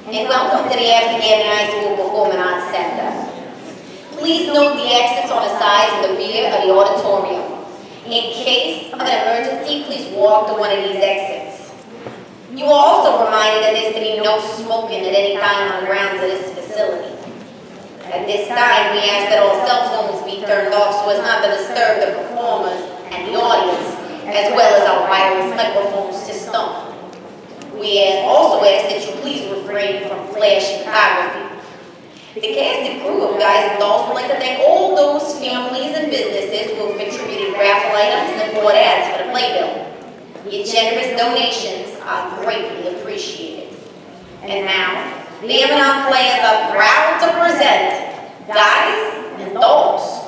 and welcome to the Absegami High School Performing Arts Center. Please note the exits on the sides and the rear of the auditorium. In case of an emergency, please walk to one of these exits. You are also reminded that there's to be no smoking at any time on the grounds of this facility. At this time, we ask that all cell phones be turned off so as not to disturb the performers and the audience, as well as our wireless microphone system. We also ask that you please refrain from flash photography. The cast and crew of Guys and Dolls would like to thank all those families and businesses who have contributed raffle items and bought ads for the playbill. Your generous donations are greatly appreciated. And now, the Emanon players are proud to present Guys and Dolls.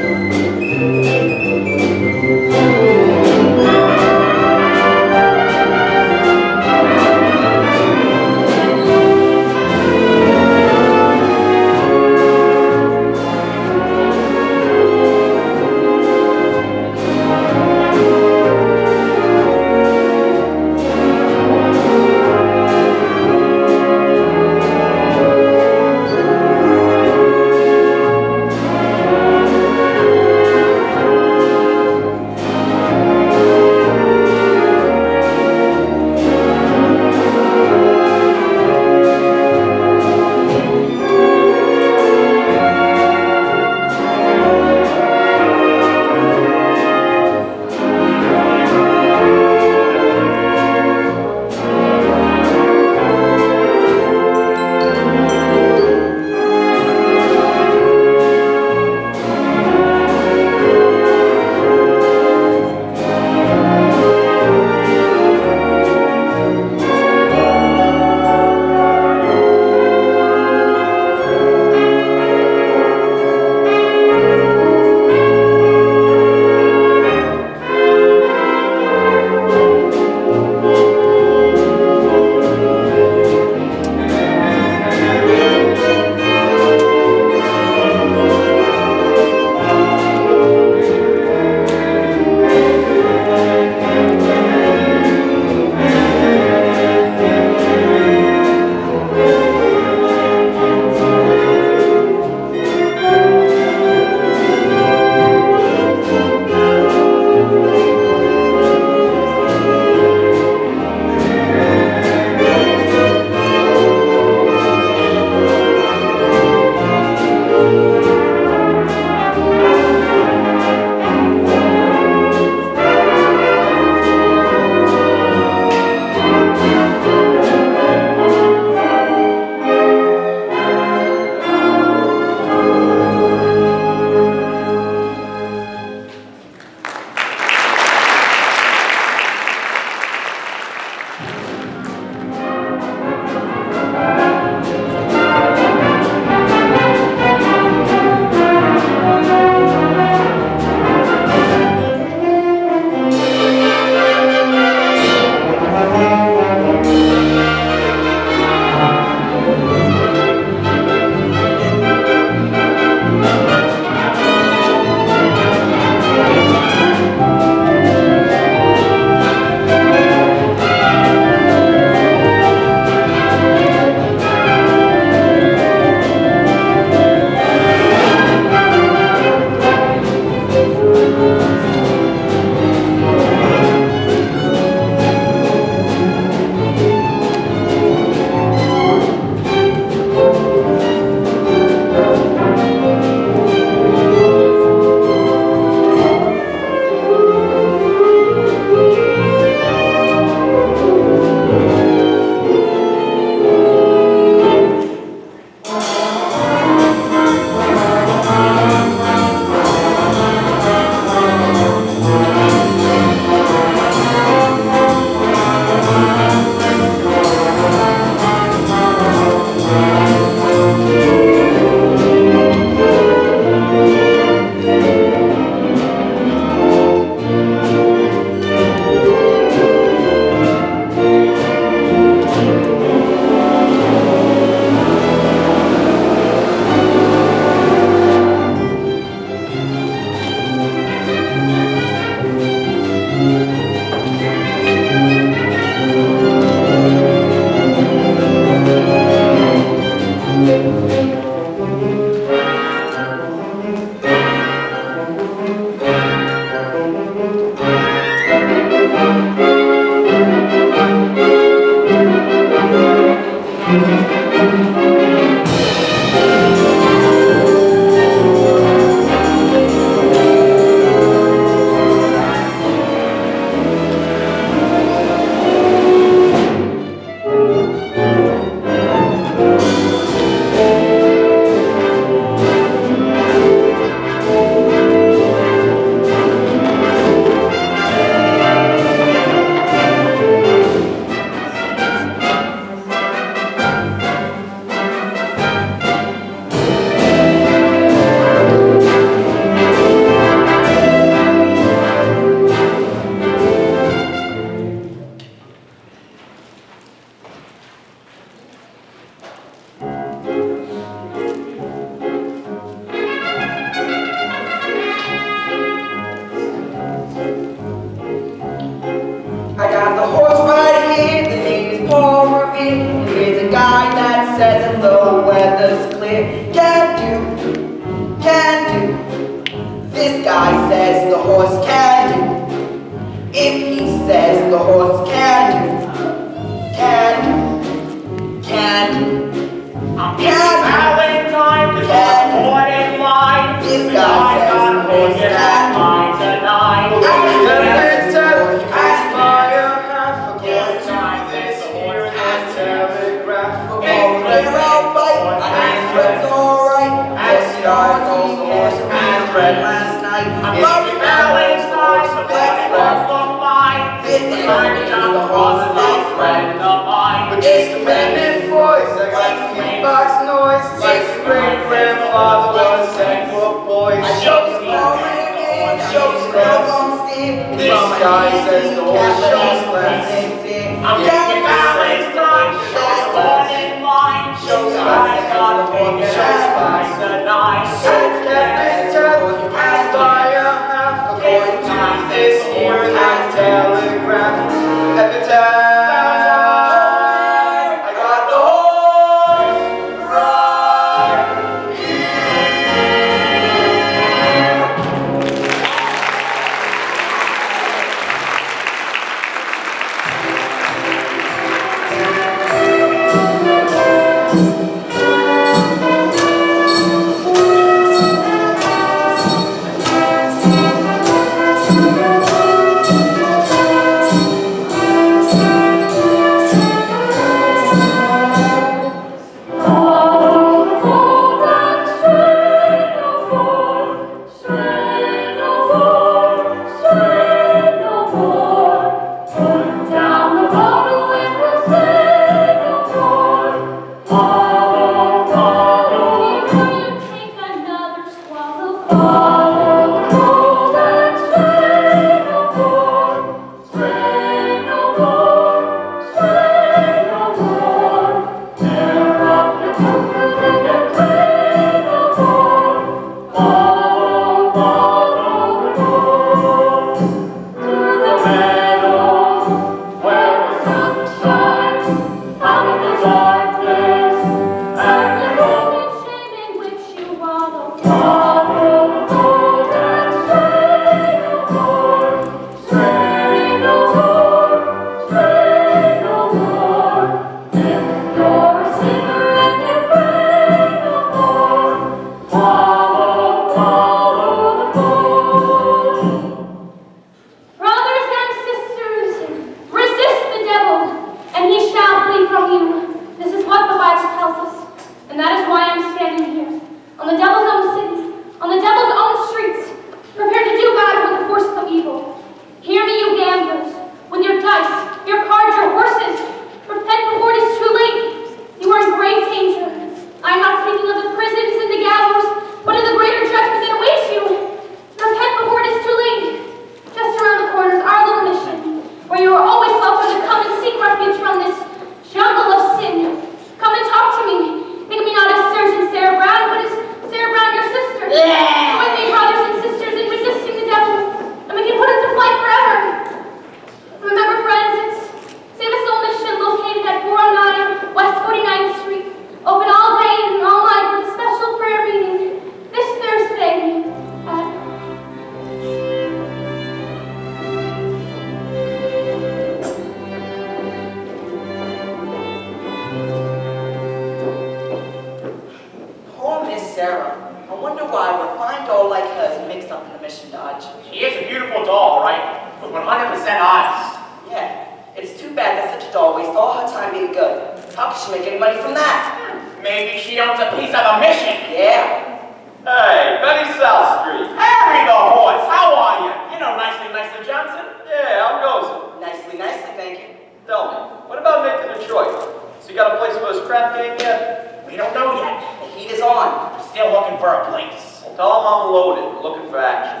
wonder why a fine doll like her is mixed up in a mission dodge. She is a beautiful doll, right? With 100% eyes. Yeah, it's too bad that such a doll wastes all her time being good. How can she make any money from that? Maybe she owns a piece of the mission. Yeah. Hey, Benny South Street. Harry the horse, how are you? You know Nicely Johnson. Yeah, how goes it? Nicely, thank you. Tell me, what about Nathan Detroit? Has he got a place for his crap game yet? We don't know yet. The heat is on. We're still looking for a place. Well, tell him I'm loaded, looking for action.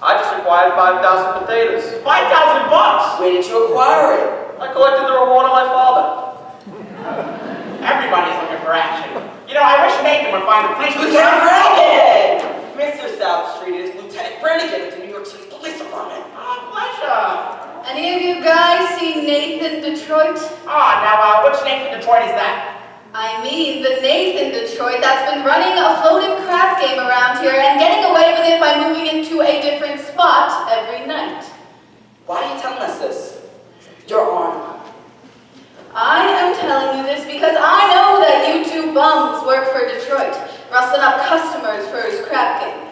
I just acquired 5,000 potatoes. $5,000. Where did you acquire it? I collected the reward of my father. Everybody's looking for action. You know, I wish Nathan would find a place. Lieutenant Brannigan! Mr. South Street is Lieutenant Brannigan of the New York City Police Department. Oh, pleasure. Any of you guys see Nathan Detroit? Now, which Nathan Detroit is that? I mean the Nathan Detroit that's been running a floating crap game around here and getting away with it by moving into a different spot every night. Why are you telling us this? You're on. I am telling you this because I know that you two bums work for Detroit, rustling up customers for his crap game.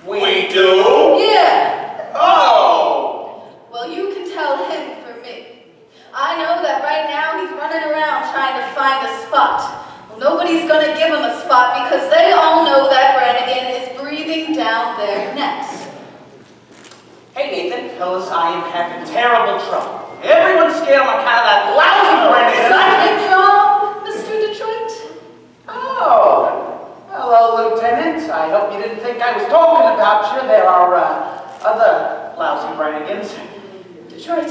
We do? Yeah. Oh! Well, you can tell him for me. I know that right now he's running around trying to find a spot. Well, nobody's gonna give him a spot because they all know that Brannigan is breathing down their necks. Hey, Nathan. Fellas, I am having terrible trouble. Everyone's scared on account of that lousy Brannigan. Something wrong, Mr. Detroit? Oh, hello, Lieutenant. I hope you didn't think I was talking about you. There are other lousy Brannigans. Detroit,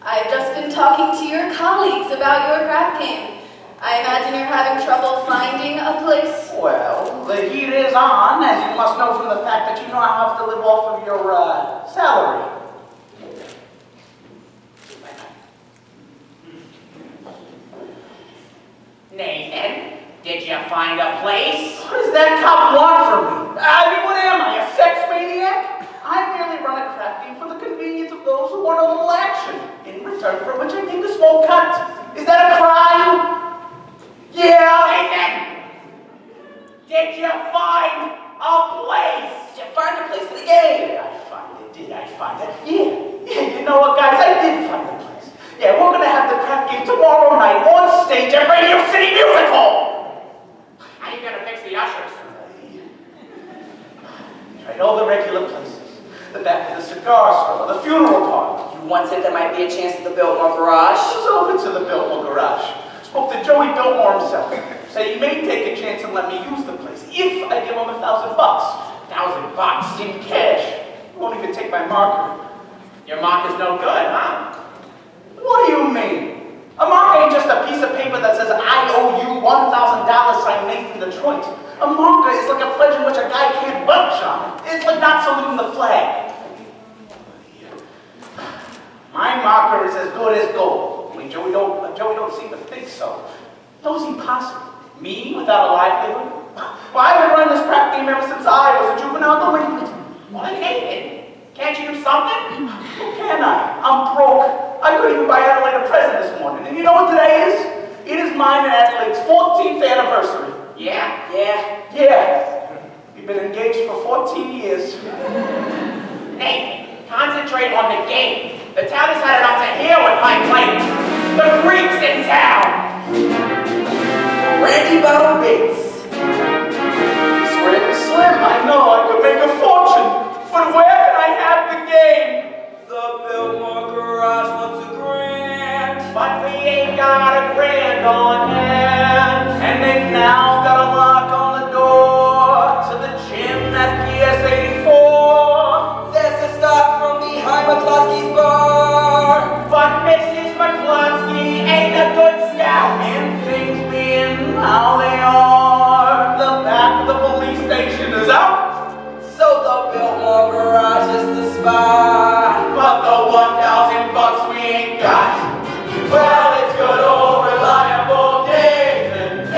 I've just been talking to your colleagues about your crap game. I imagine you're having trouble finding a place. Well, the heat is on, as you must know from the fact that you now have to live off of your salary. Nathan, did you find a place? What does that cop want from me? I mean, what am I, a sex maniac? I merely run a crap game for the convenience of those who want a little action, in return for which I take a small cut. Is that a crime? Yeah. Nathan, did you find a place? Did you find a place for the game? Did I find it? Yeah, you know what, guys, I did find a place. Yeah, we're gonna have the crap game tomorrow night on stage at Radio City Music Hall. How are you gonna fix the ushers? Tried all the regular places. The back of the cigar store, the funeral parlor. You once said there might be a chance at the Biltmore Garage. I was over to the Biltmore Garage. Spoke to Joey Biltmore himself. Said he may take a chance and let me use the place if I give him $1,000. $1,000 In cash. He won't even take my marker. Your mark is no good, huh? What do you mean? A marker ain't just a piece of paper that says, I owe you $1,000, signed Nathan Detroit. A marker is like a pledge in which a guy can't budge on. It's like not saluting the flag. My marker is as good as gold. I mean, Joey don't seem to think so. How is he possible? Me without a livelihood? Well, I've been running this crap game ever since I was a juvenile delinquent. What, Nathan? Can't you do something? How can I? I'm broke. I couldn't even buy Adelaide a present this morning. And you know what today is? It is mine and Adelaide's 14th anniversary. Yeah? Yeah. We've been engaged for 14 years. Nathan, concentrate on the game. The town has had it up to here with my claims. The Greeks in town. Randy Bottle Bates. Slim, I know I could make a fortune. But where can I have the game? The Biltmore Garage wants a grand. But we ain't got a grand on hand. And they've now got a lock on the door to the gym at PS 84. There's a stop from behind McCloskey's bar. But Mrs. McCloskey ain't a good scout. And things being how they are, the back of the police station is out. So the Biltmore Garage is the spot. But the $1,000 we ain't got. Well, it's good old reliable Nathan.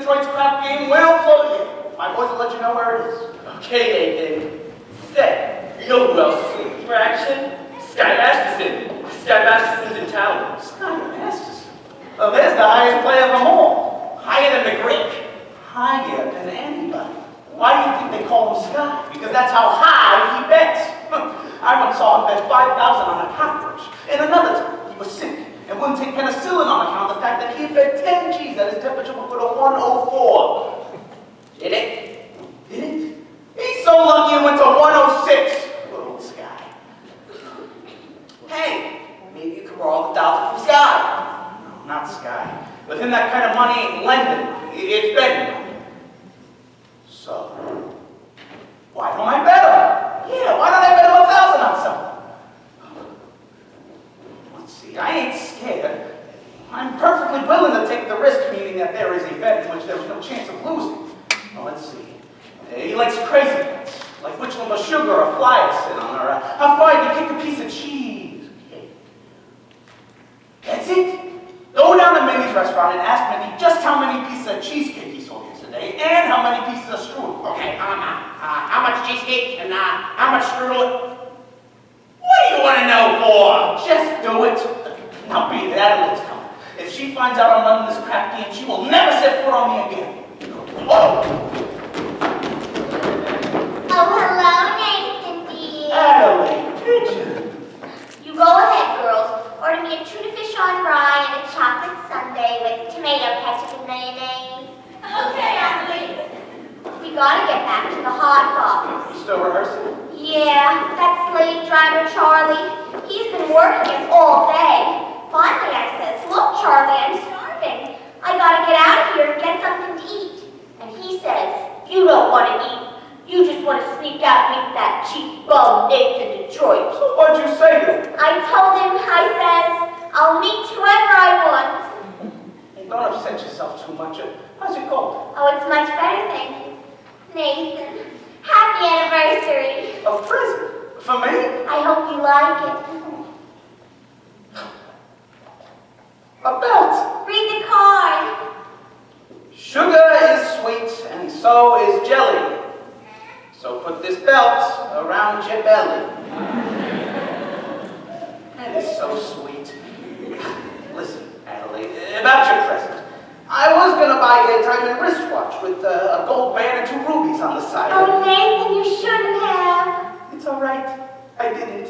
Detroit's crap game will float again. My boys will let you know where it is. Okay, Nathan. Say, you know who else is looking for action? Sky Masterson. Sky Masterson's in town. Sky Masterson. Oh, there's the highest player of them all. Higher than the Greek. Higher than anybody. Why do you think they call him Sky? Because that's how high he bets. I once saw him bet 5,000 on a cockroach. And another time, he was sick and wouldn't take penicillin on account of the fact that he had bet 10 G's that his temperature would go to 104. Did it? Did it? He's so lucky it went to 106. Good old Sky. Hey, maybe you can borrow the $1,000 from Sky. No, not Sky. With him, that kind of money ain't lending. It's betting money. So, why don't I bet him? Yeah, why don't I bet him 1,000 on something? Let's see, I ain't scared. I'm perfectly willing to take the risk, meaning that there is a bet in which there was no chance of losing. Well, let's see. He likes crazy bets, like which lump of sugar a fly is sit on, or how far you can kick a piece of cheese. Okay. That's it. Go down to Minnie's restaurant and ask Minnie just how many pieces of cheesecake he sold yesterday, and how many pieces of strudel. Okay, how much cheesecake and how much strudel? What do you want to know for? Just do it. Now beat it, Adelaide's coming. If she finds out I'm running this crap game, she will never set foot on me again. Oh! Oh, hello, Nathan dear. Adelaide, pigeon. You go ahead, girls. Order me a tuna fish on rye and a chocolate sundae with tomato ketchup and mayonnaise. Okay, Adelaide. We gotta get back to the hot box. You still rehearsing? Yeah, that slave driver Charlie. He's been working us all day. Finally, I says, look, Charlie, I'm starving. I gotta get out of here and get something to eat. And he says, you don't want to eat. You just want to sneak out and meet that cheap bum Nathan Detroit. So what'd you say to him? I told him, I says, I'll meet whoever I want. Hey, don't upset yourself too much. How's it going? Oh, it's much better, thank you. Nathan, happy anniversary. A present? For me? I hope you like it. A belt. Read the card. Sugar is sweet, and so is jelly. So put this belt around your belly. That is so sweet. Listen, Adelaide, about your present. I was gonna buy you a diamond wristwatch with a gold band and 2 rubies on the side. Oh, Nathan, you shouldn't have. It's all right. I didn't.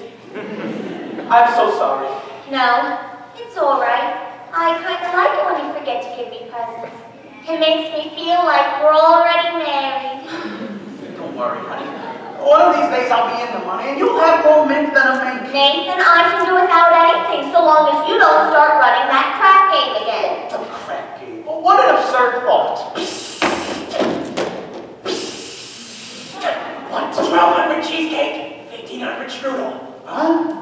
I'm so sorry. No, it's all right. I kind of like it when you forget to give me presents. It makes me feel like we're already married. Don't worry, honey. One of these days I'll be in the money and you'll have more mint than a mink. Nathan, I can do without anything so long as you don't start running that crap game again. The crap game. Well, what an absurd thought. What? 1,200 cheesecake, 1,500 strudel. Huh?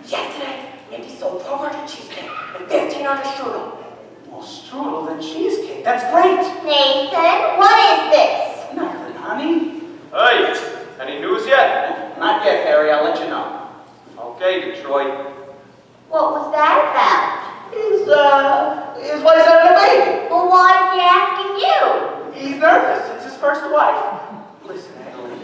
Yesterday, Mindy sold 1,200 cheesecake and 1,500 strudel. More strudel than cheesecake. That's great. Nathan, what is this? Nothing, honey. Hey, any news yet? Not yet, Harry. I'll let you know. Okay, Detroit. What was that about? His wife's having a baby. Well, why is he asking you? He's nervous. It's his first wife. Listen, Adeline.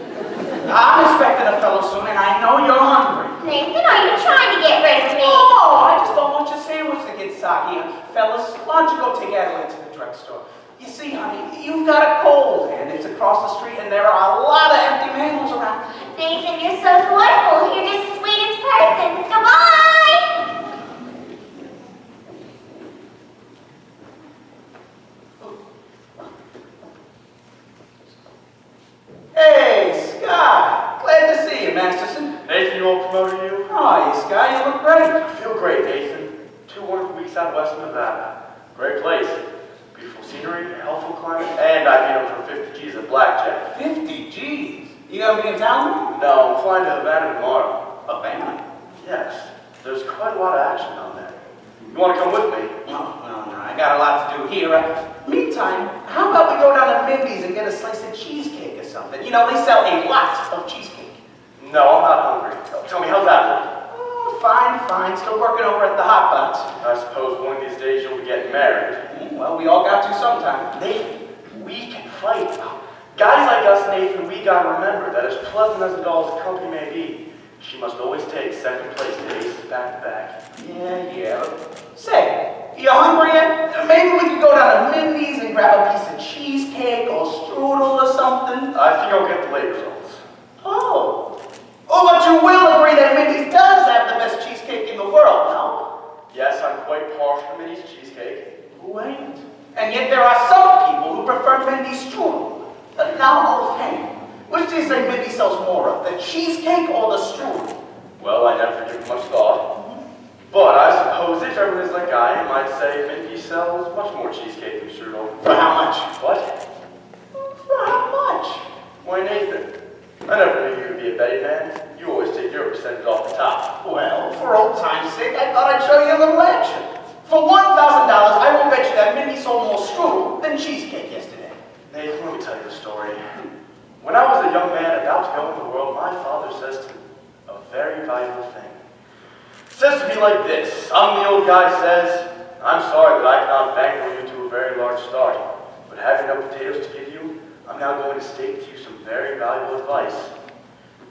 I'm expecting a fellow soon, and I know you're hungry. Nathan, are you trying to get rid of me? Oh, I just don't want your sandwich to get soggy. Fellas, why don't you go take Adeline to the drugstore? You see, honey, you've got a cold, and it's across the street, and there are a lot of empty manuals around. Nathan, you're so delightful. You're just the sweetest person. Goodbye! Hey, Sky. Glad to see you, Masterson. Nathan, you all promoted you? Oh, you Sky, you look great. I feel great, Nathan. 2 wonderful weeks out west of Nevada. Great place. Beautiful scenery, helpful climate, and I beat him for 50 G's at blackjack. 50 G's. You gonna be in town? No, I'm flying to Havana tomorrow. Havana? Yes, there's quite a lot of action down there. You want to come with me? No, I got a lot to do here. Meantime, how about we go down to Mindy's and get a slice of cheesecake or something? You know, they sell a lot of cheesecake. No, I'm not hungry. Tell me, how's that look? Oh, Fine. Still working over at the Hot Box. I suppose one of these days you'll be getting married. Well, we all got to sometime. Nathan, we can fight. Guys like us, Nathan, we gotta remember that as pleasant as a doll's company may be, she must always take second place to aces back to back. Yeah. Say, you hungry yet? Maybe we could go down to Mindy's and grab a piece of cheesecake or strudel or something. I think I'll get the late results. Oh, but you will agree that Mindy's does have the best cheesecake in the world, no? Yes, I'm quite partial to Minnie's cheesecake. Who ain't? And yet there are some people who prefer Mindy's strudel. Now, Hall of Fame, which do you say Mindy sells more of, the cheesecake or the strudel? Well, I never give much thought. But I suppose if everyone is like I am, I'd say Mindy sells much more cheesecake than strudel. For how much? What? For how much? Why, Nathan, I never knew you would be a betting man. You always take your percentage off the top. Well, for old time's sake, I thought I'd show you a little action. For $1,000, I will bet you that Mindy sold more strudel than cheesecake yesterday. Nathan, let me tell you a story. When I was a young man about to go in the world, my father says to me a very valuable thing. Says to me like this, the old guy says, I'm sorry that I cannot bankroll you to a very large start, but having no potatoes to give you, I'm now going to state to you some very valuable advice.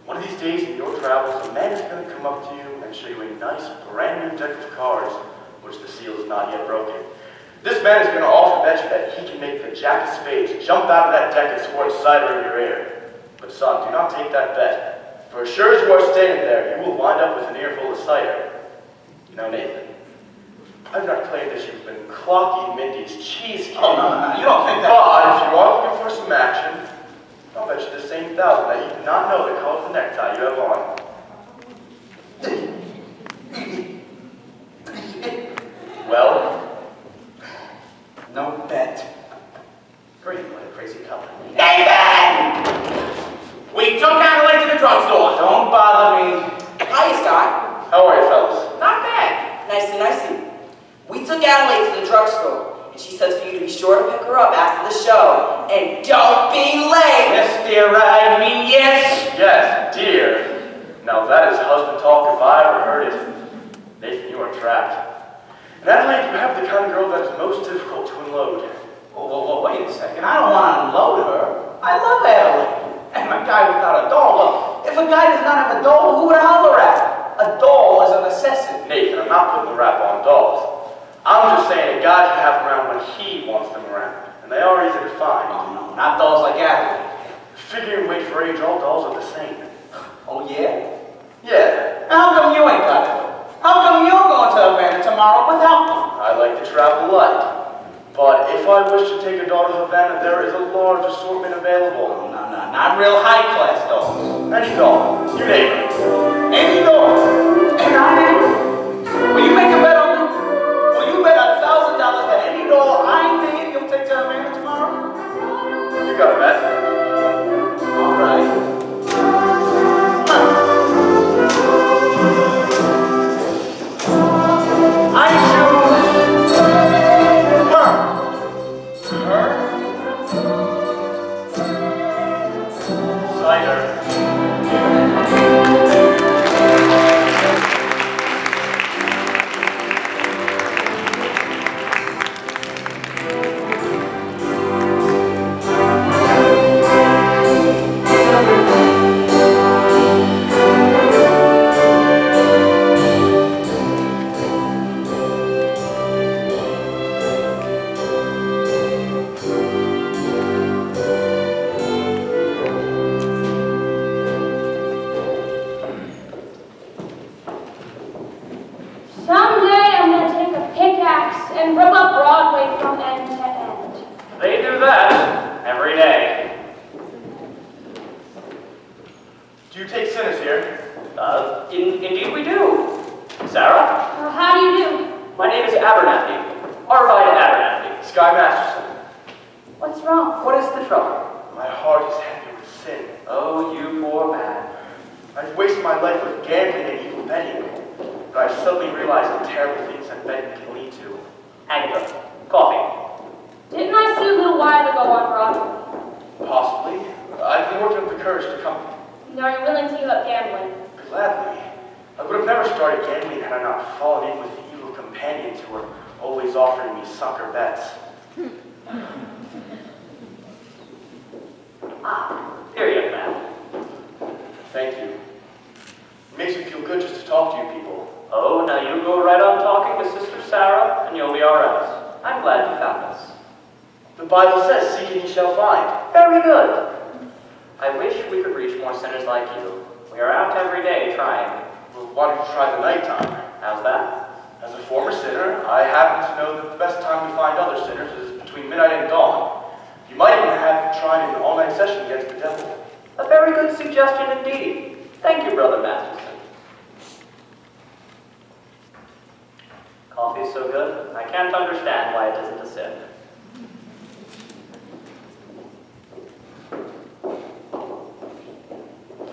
One of these days in your travels, a man is going to come up to you and show you a nice brand new deck of cards, which the seal is not yet broken. This man is going to offer bet you that he can make the jack of spades jump out of that deck and score a cider in your ear. But son, do not take that bet. For as sure as you are standing there, you will wind up with an earful of cider. Now, Nathan, I do not claim that you've been clocking Mindy's cheesecake. Oh, no, you don't think that. But if you are looking for some action, I'll bet you the same $1,000 that you do not know the color of the necktie you have on. Well? No bet. Great, what a crazy couple. Nathan! We took Adelaide to the drugstore. Don't bother me. Hiya, Scott. How are you, fellas? Not bad. Nicey. We took Adelaide to the drugstore, and she says for you to be sure to pick her up after the show. And don't be late! Yes, dear, I mean yes. Yes, dear. Now that is husband talk if I ever heard it. Nathan, you are trapped. And Adelaide, you have the kind of girl that is most difficult to unload. Well, wait a second. I don't want to unload her. I love Adelaide. And a guy without a doll. Look, if a guy does not have a doll, who would holler at? A doll is a necessity. Nathan, I'm not putting the rap on dolls. I'm just saying a guy can have them around when he wants them around. And they are easy to find. Oh, no, not dolls like Adelaide. Figure and wait for age, all dolls are the same. Oh, yeah? Yeah, How come you ain't got it? How come you're going to Havana tomorrow without one? I like to travel light. But if I wish to take a doll to Havana, there is a large assortment available. Oh, no, not real high-class dolls. Any doll, you name it. Any doll. And I name it. Will you make a bet on me? Will you bet $1,000 that any doll I name you'll take to Havana tomorrow? You got a bet? All right. I choose her. Cider. Someday I'm going to take a pickaxe and rip up Broadway from end to end. They do that every day. Do you take sinners here? Indeed we do. Sarah? How do you do? My name is Abernathy. Arvida Abernathy. Sky Masterson. What's wrong? What is the trouble? My heart is heavy with sin. Oh, you poor man. I've wasted my life with gambling and evil betting. But I've suddenly realized the terrible things that betting can lead to. Agatha, coffee. Didn't I see you a little while ago on Broadway? Possibly. I've been working up the courage to come Are you willing to give up gambling? gladly. I would have never started gambling had I not fallen in with the evil companions who were always offering me sucker bets. Here, young man. Thank you. It makes me feel good just to talk to you people. Oh, now you go right on talking to Sister Sarah, and you'll be all right. I'm glad you found us. The Bible says, seek and ye shall find. Very good. I wish we could reach more sinners like you. We are out every day trying. Well, why don't you try the nighttime? How's that? As a former sinner, I happen to know that the best time to find other sinners is between midnight and dawn. You might even have tried an all-night session against the devil. A very good suggestion indeed. Thank you, Brother Masterson. Coffee is so good, I can't understand why it isn't a sin.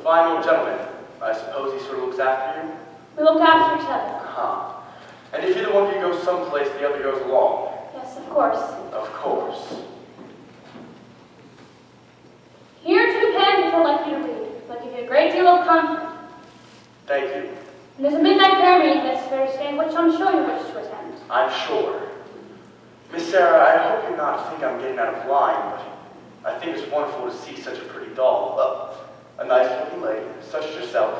Fine old gentleman. I suppose he sort of looks after you? We look after each other. Uh-huh. And if either one of you goes someplace, the other goes along? Yes, of course. Of course. Here are 2 pens which I'd like you to read. They'll give you a great deal of comfort. Thank you. And there's a midnight prayer meeting this Thursday, which I'm sure you wish to attend. I'm sure. Miss Sarah, I hope you're not think I'm getting out of line, but I think it's wonderful to see such a pretty doll. A nice-looking lady, such as yourself,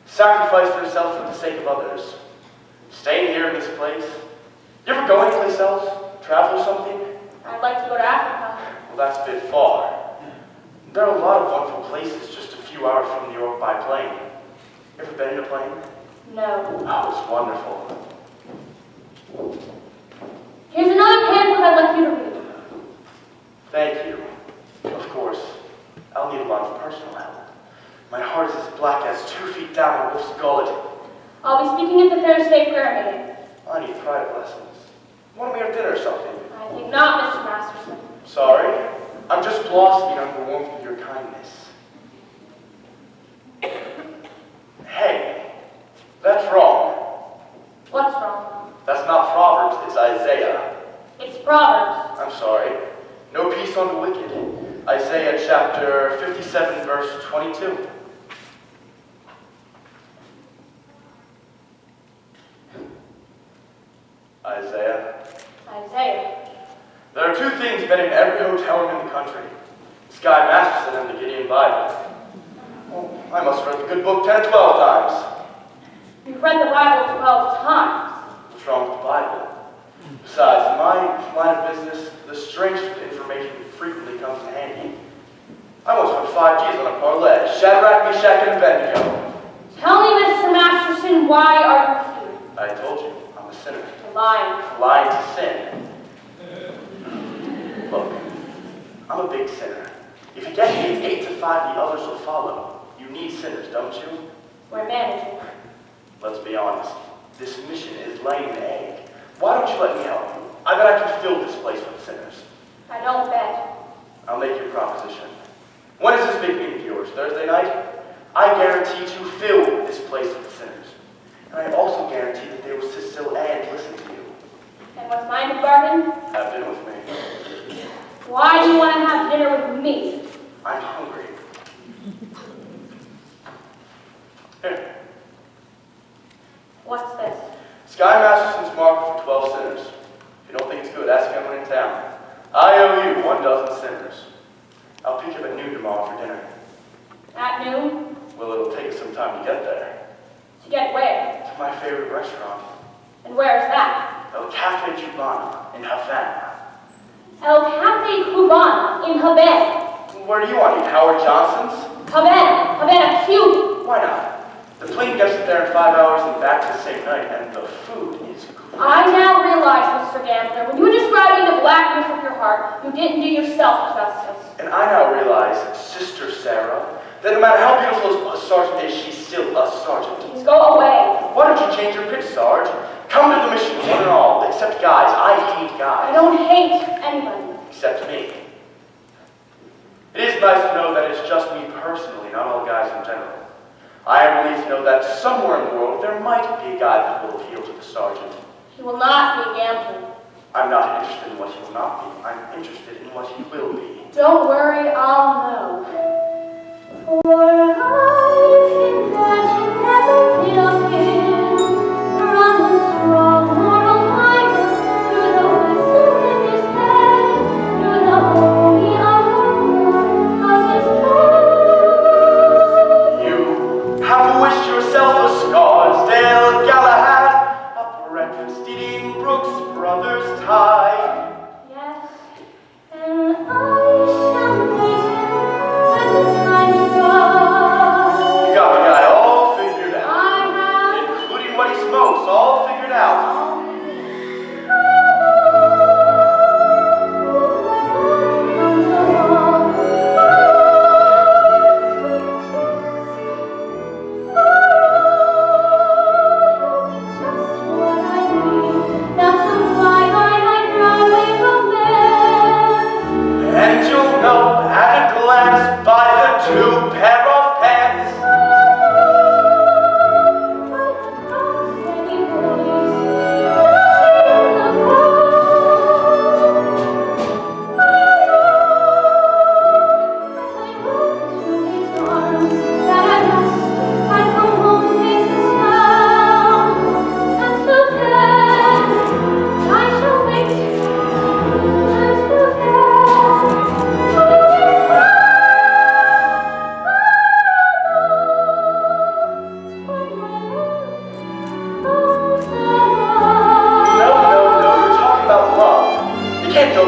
sacrificing herself for the sake of others. Staying here in this place. You ever go anyplace else? Travel or something? I'd like to go to Africa. Well, that's a bit far. There are a lot of wonderful places just a few hours from New York by plane. You ever been in a plane? No. Oh, it's wonderful. Here's another pamphlet I'd like you to read. Thank you. Of course, I'll need a lot of personal help. My heart is as black as 2 feet down a wolf's gullet. I'll be speaking at the Thursday prayer meeting. I need private lessons. Why don't we have dinner or something? I think not, Mr. Masterson. Sorry, I'm just blossoming under the warmth of your kindness. Hey, that's wrong. What's wrong? That's not Proverbs, it's Isaiah. It's Proverbs. I'm sorry. No peace on the wicked. Isaiah chapter 57, verse 22. Isaiah. There are 2 things better in every hotel room in the country. Sky Masterson and the Gideon Bible. Oh, I must have read the good book 10 or 12 times. You've read the Bible 12 times. What's wrong with the Bible? Besides, in my line of business, the strangest information frequently comes in handy. I once won 5 G's on a parlay. Shadrach, Meshach, and Abednego. Tell me, Mr. Masterson, why are you here? I told you, I'm a sinner. You're lying. Lying to sin. Look, I'm a big sinner. If you get me 8 to 5, the others will follow. You need sinners, don't you? We're managing. Let's be honest. This mission is laying an egg. Why don't you let me help you? I bet I can fill this place with sinners. I don't bet. I'll make you a proposition. When is this big meeting of yours? Thursday night? I guarantee to fill this place with sinners. And I also guarantee that they will sit still and listen to you. And what's my new bargain? Have dinner with me. Why do you want to have dinner with me? I'm hungry. Here. What's this? Sky Masterson's market for 12 sinners. If you don't think it's good, ask anyone in town. I owe you 12 sinners. I'll pick you up at noon tomorrow for dinner. At noon? Well, it'll take us some time to get there. To get where? To my favorite restaurant, And where's that? El Cafe Cubano in Havana. El Cafe Cubano in Havana. Where do you want to eat? Howard Johnson's? Havana, Cuba. Why not? The plane gets us there in 5 hours and back the same night, and the food is great. I now realize, Mr. Gambler, when you were describing the blackness of your heart, you didn't do yourself justice. And I now realize, Sister Sarah, that no matter how beautiful a sergeant is, she's still a sergeant. Please go away. Why don't you change your pitch, Sarge? Come to the mission, one and all, except guys. I hate guys. I don't hate anybody. Except me. It is nice to know that it's just me personally, not all guys in general. I am relieved to know that somewhere in the world there might be a guy that will appeal to the sergeant. He will not be a gambler. I'm not interested in what he will not be. I'm interested in what he will be. Don't worry, I'll know. For I think that you never feel it's all figured out. And you'll know at a glance by the two pair of pants.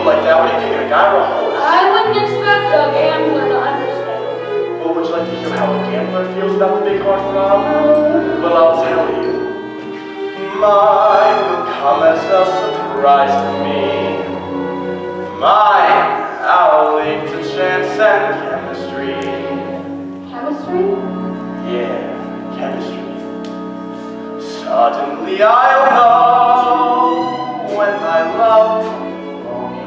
Like that, what are you thinking, a guy or a horse? I wouldn't expect a gambler to understand. Well, would you like to hear how a gambler feels about the big heartthrob? Well, I'll tell you. Mine will come as a surprise to me. Mine, I'll leave to chance and chemistry. Chemistry? Yeah, chemistry. Suddenly I'll know when my love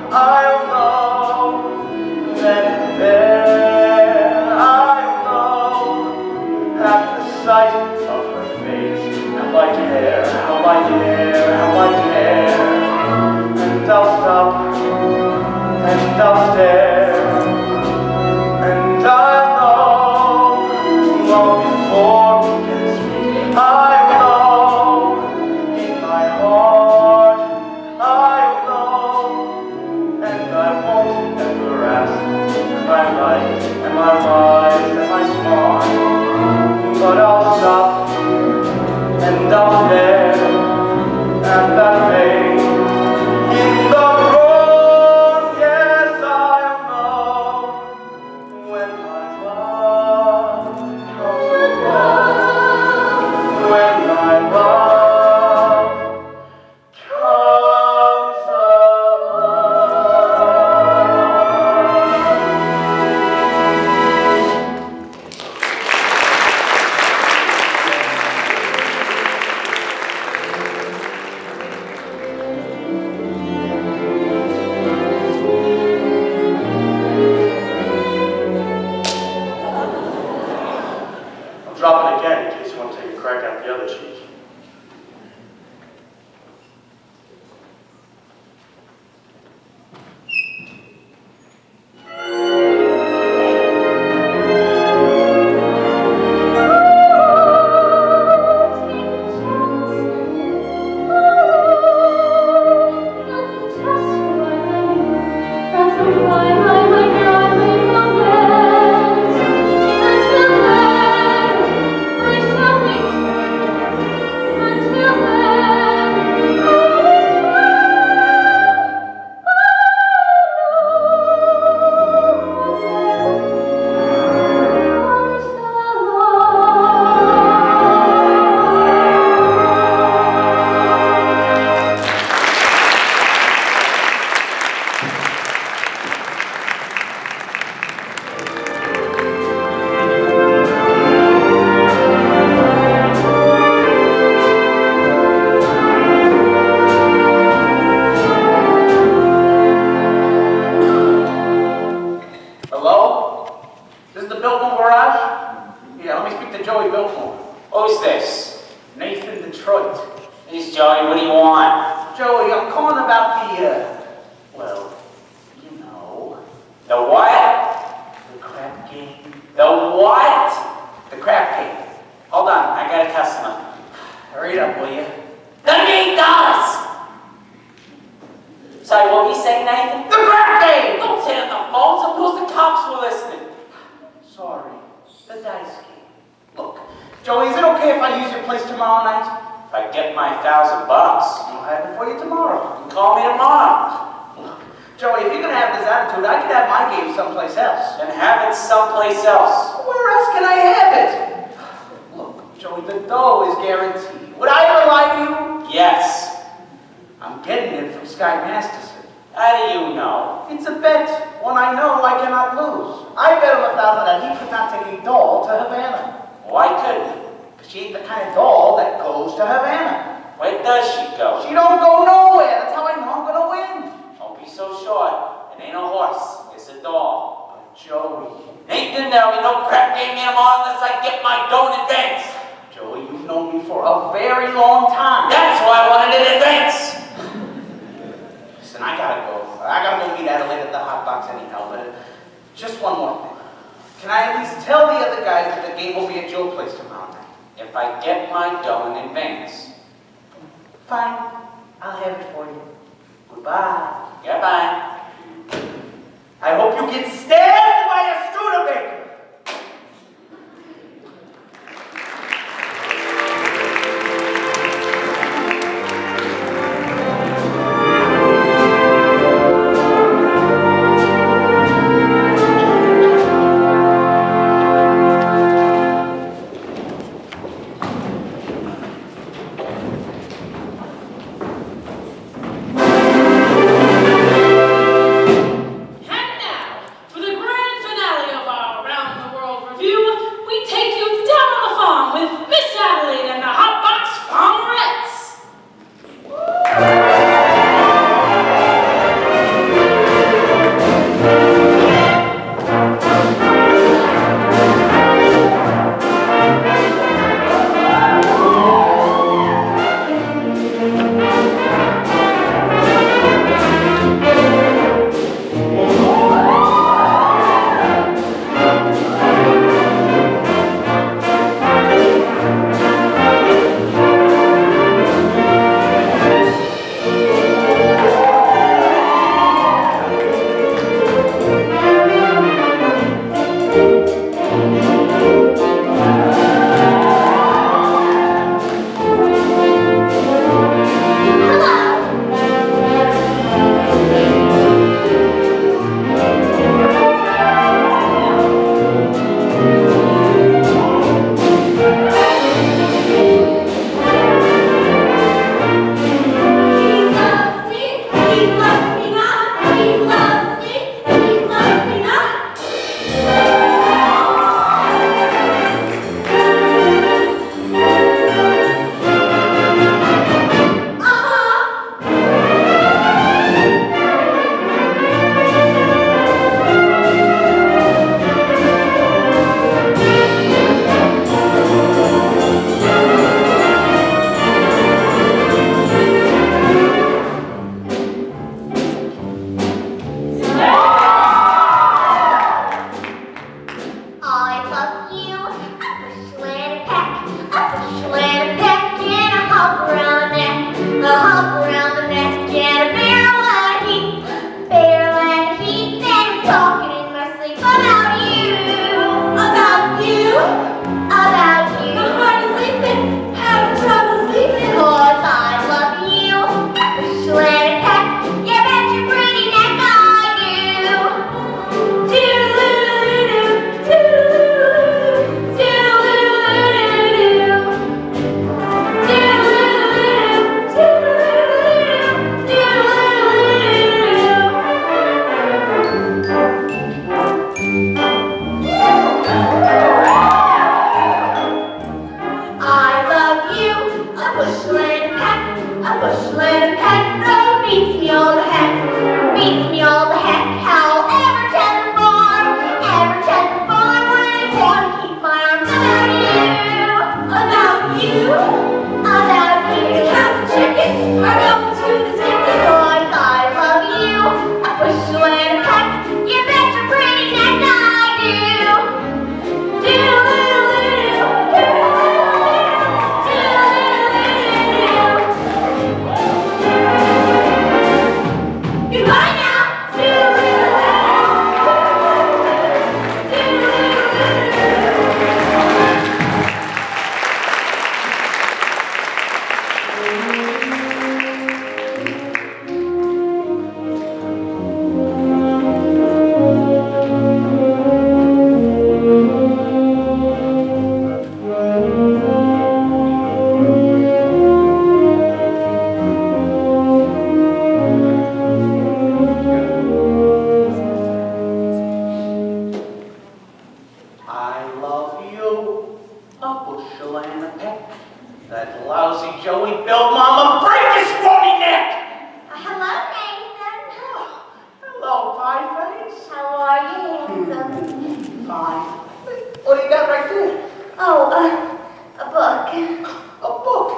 I'll know then there I'll know at the sight of her face how I care, how I care, how I care. And I'll stop and I'll stare and I'll know long before we can speak. I know in my heart I know. And I won't ever ask, am I right, am I wise, am I smart? But I'll stop, and I'll stare at that face in the road. Yes, I'll know when my love comes along, when my love comes along. I'll drop it again in case you want to take a crack at the other cheek. Joey, I'm calling about well, you know. The what? The crap game. The what? The crap game. Hold on, I got a customer. Hurry it up, will you? $38! Sorry, what were you saying, Nathan? The crap game! Don't say it on the phone, suppose the cops were listening. Sorry, the dice game. Look, Joey, is it okay if I use your place tomorrow night? If I get my $1,000, I'll have it for you tomorrow. you can call me tomorrow. Look, Joey, if you're gonna have this attitude, I could have my game someplace else. Then have it someplace else. Where else can I have it? Look, Joey, the dough is guaranteed. Would I ever lie to you? Yes. I'm getting it from Sky Masterson. How do you know? It's a bet. One I know I cannot lose. I bet him 1,000 that he could not take a doll to Havana. Why couldn't he? Because she ain't the kind of doll that goes to Havana. Where does she go? She don't go nowhere. That's how I know I'm gonna win. Don't be so short. It ain't a horse. It's a doll. Joey. Nathan, there'll be no crap game anymore unless I get my dough in advance. Joey, you've known me for a very long time. That's why I wanted it in advance. Listen, I gotta go. I gotta go meet Adelaide at the hot box anyhow, but just one more thing. Can I at least tell the other guys that the game will be at Joe's place tomorrow night? If I get my dough in advance. Fine. I'll have it for you. Goodbye. Goodbye. I hope you get stabbed by a Studebaker. we built, Mama. Break your scrawny neck! Hello, Nathan. Hello, pie face. How are you, handsome? Fine. What do you got right there? Oh, a book. A book.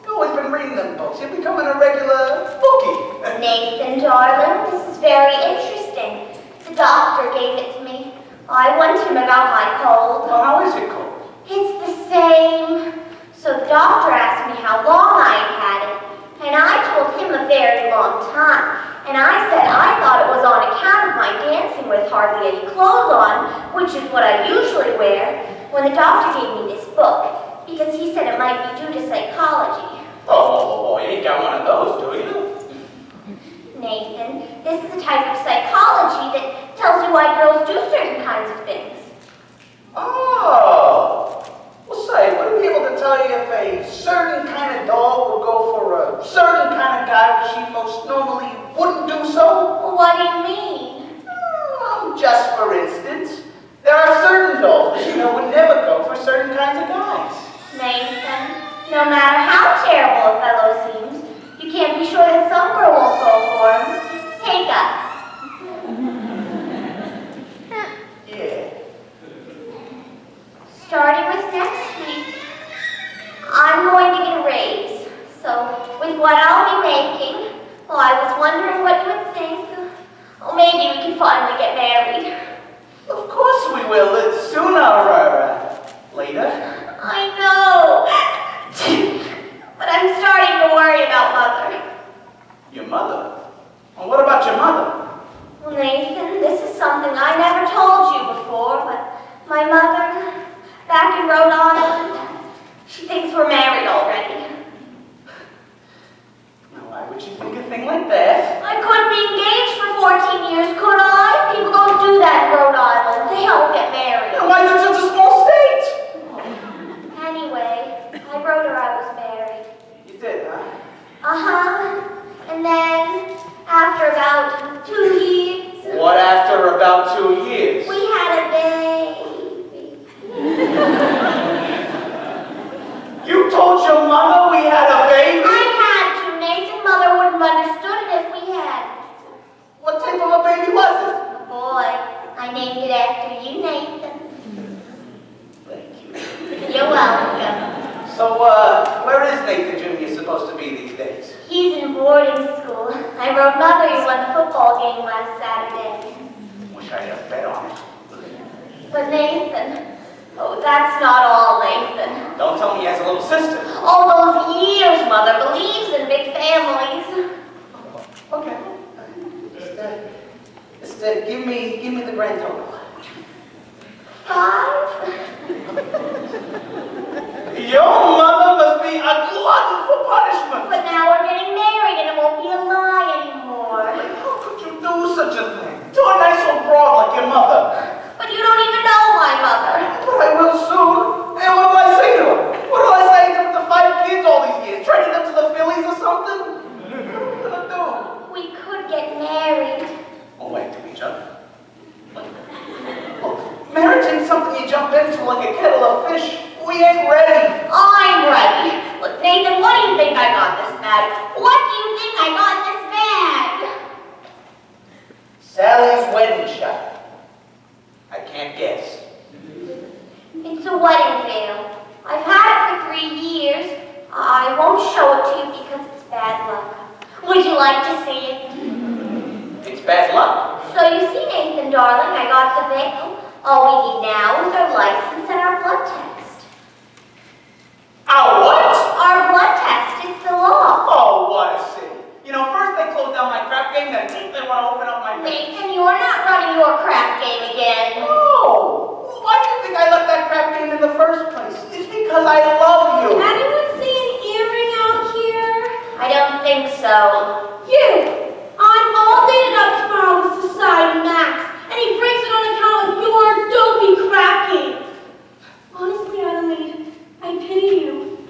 You've always been reading them books. You're becoming a regular bookie. Nathan, darling, this is very interesting. The doctor gave it to me. I went to him about my cold. Well, how is it cold? It's the same. So the doctor asked me how long I had had it, and I told him a very long time. And I said I thought it was on account of my dancing with hardly any clothes on, which is what I usually wear, when the doctor gave me this book, because he said it might be due to psychology. Oh, you ain't got one of those, do you? Nathan, this is a type of psychology that tells you why girls do certain kinds of things. Oh. Well, say, would it be able to tell you if a certain kind of dog will go for a certain kind of guy where she most normally wouldn't do so? Well, what do you mean? Just for instance, there are certain dogs that you know would never go for certain kinds of guys. Nathan, no matter how terrible a fellow seems, you can't be sure that some girl won't go for him. Take us. Yeah. Starting with next week, I'm going to get a raise. So, with what I'll be making, well, I was wondering what you would think. Oh, maybe we can finally get married. Of course we will. Sooner or later. I know. But I'm starting to worry about Mother. Your mother? Well, what about your mother? Well, Nathan, this is something I never told you before, but my mother, back in Rhode Island, she thinks we're married already. Now, why would you think a thing like that? I couldn't be engaged for 14 years, could I? People don't do that in Rhode Island. They don't get married. Now, why is it such a small state? Anyway, I wrote her I was married. You did, huh? Uh-huh. And then, after about 2 years... What after about 2 years? We had a baby. You told your mother we had a baby? I had to. Nathan, Mother wouldn't have understood it if we had. What type of a baby was it? A boy. I named it after you, Nathan. Thank you. You're welcome. So, where is Nathan Jr. supposed to be these days? He's in boarding school. I wrote Mother you won the football game last Saturday. Wish I had a bet on it. But Nathan, oh, that's not all, Nathan. Don't tell me he has a little sister. All those years Mother believes in big families. Okay. Just give me the grand total. 5? Your mother must be a glutton for punishment. But now we're getting married and it won't be a lie anymore. How could you do such a thing to a nice old broad like your mother? But you don't even know my mother. But I will soon. And what will I say to her? What will I say to the 5 kids all these years? Trading them to the Phillies or something? What are we gonna do? We could get married. Oh, wait, to each other. Look, marriage ain't something you jump into like a kettle of fish. We ain't ready. I'm ready. Look, Nathan, what do you think I got this bag? What do you think I got this bag? Sally's wedding shop. I can't guess. It's a wedding veil. I've had it for 3 years. I won't show it to you because it's bad luck. Would you like to see it? It's bad luck. So you see, Nathan, darling, I got the veil. All we need now is our license and our blood test. Our what? Our blood test, it's the law. Oh, what a city. You know, first they closed down my crap game, then they want to open up my veins. Nathan, you're not running your crap game again. No. Why do you think I left that crap game in the first place? It's because I love you. Anyone see an earring out here? I don't think so. You! I'm all dated up tomorrow with Society Max, and he breaks it on account of your dopey crap game. Honestly, Adelaide, I pity you.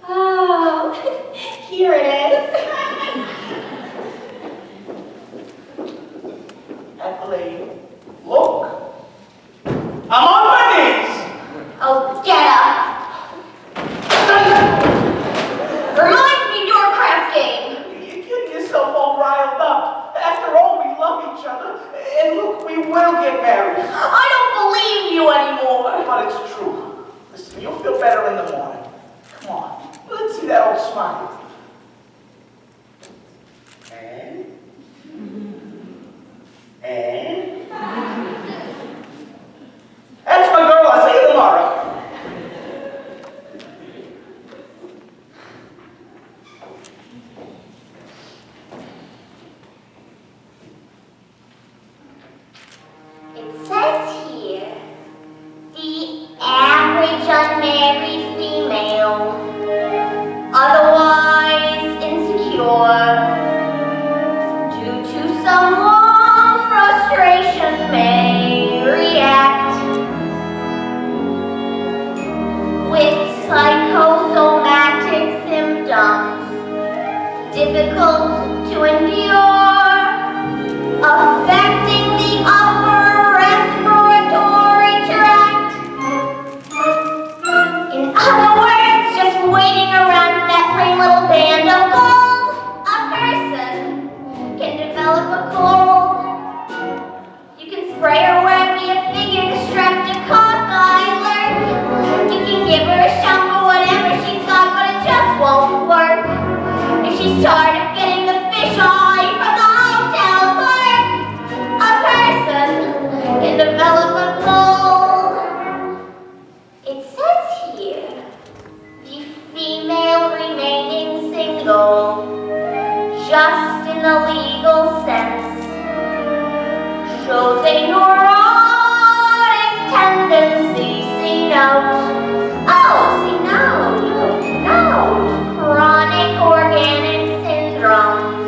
Oh, here it is. Adelaide, look. I'm on my knees. Oh, get up. that smile. And? That's my girl. I'll see you tomorrow. It says here, the average unmarried female, otherwise insecure, due to some long frustration may react with psychosomatic symptoms difficult to endure, affecting the upper respiratory tract. In other words, just waiting around for that pretty little band of gold, a person can develop a cold. You can spray her wherever you figure the streptococcus lurk. You can give her a shot for whatever she's got, but it just won't work. If she's tired of getting the fish eye from the hotel clerk, a person can develop a cold. It says here, the female remaining single, just in the legal sense, shows a neurotic tendency, see note. Oh, see note. Chronic organic syndromes,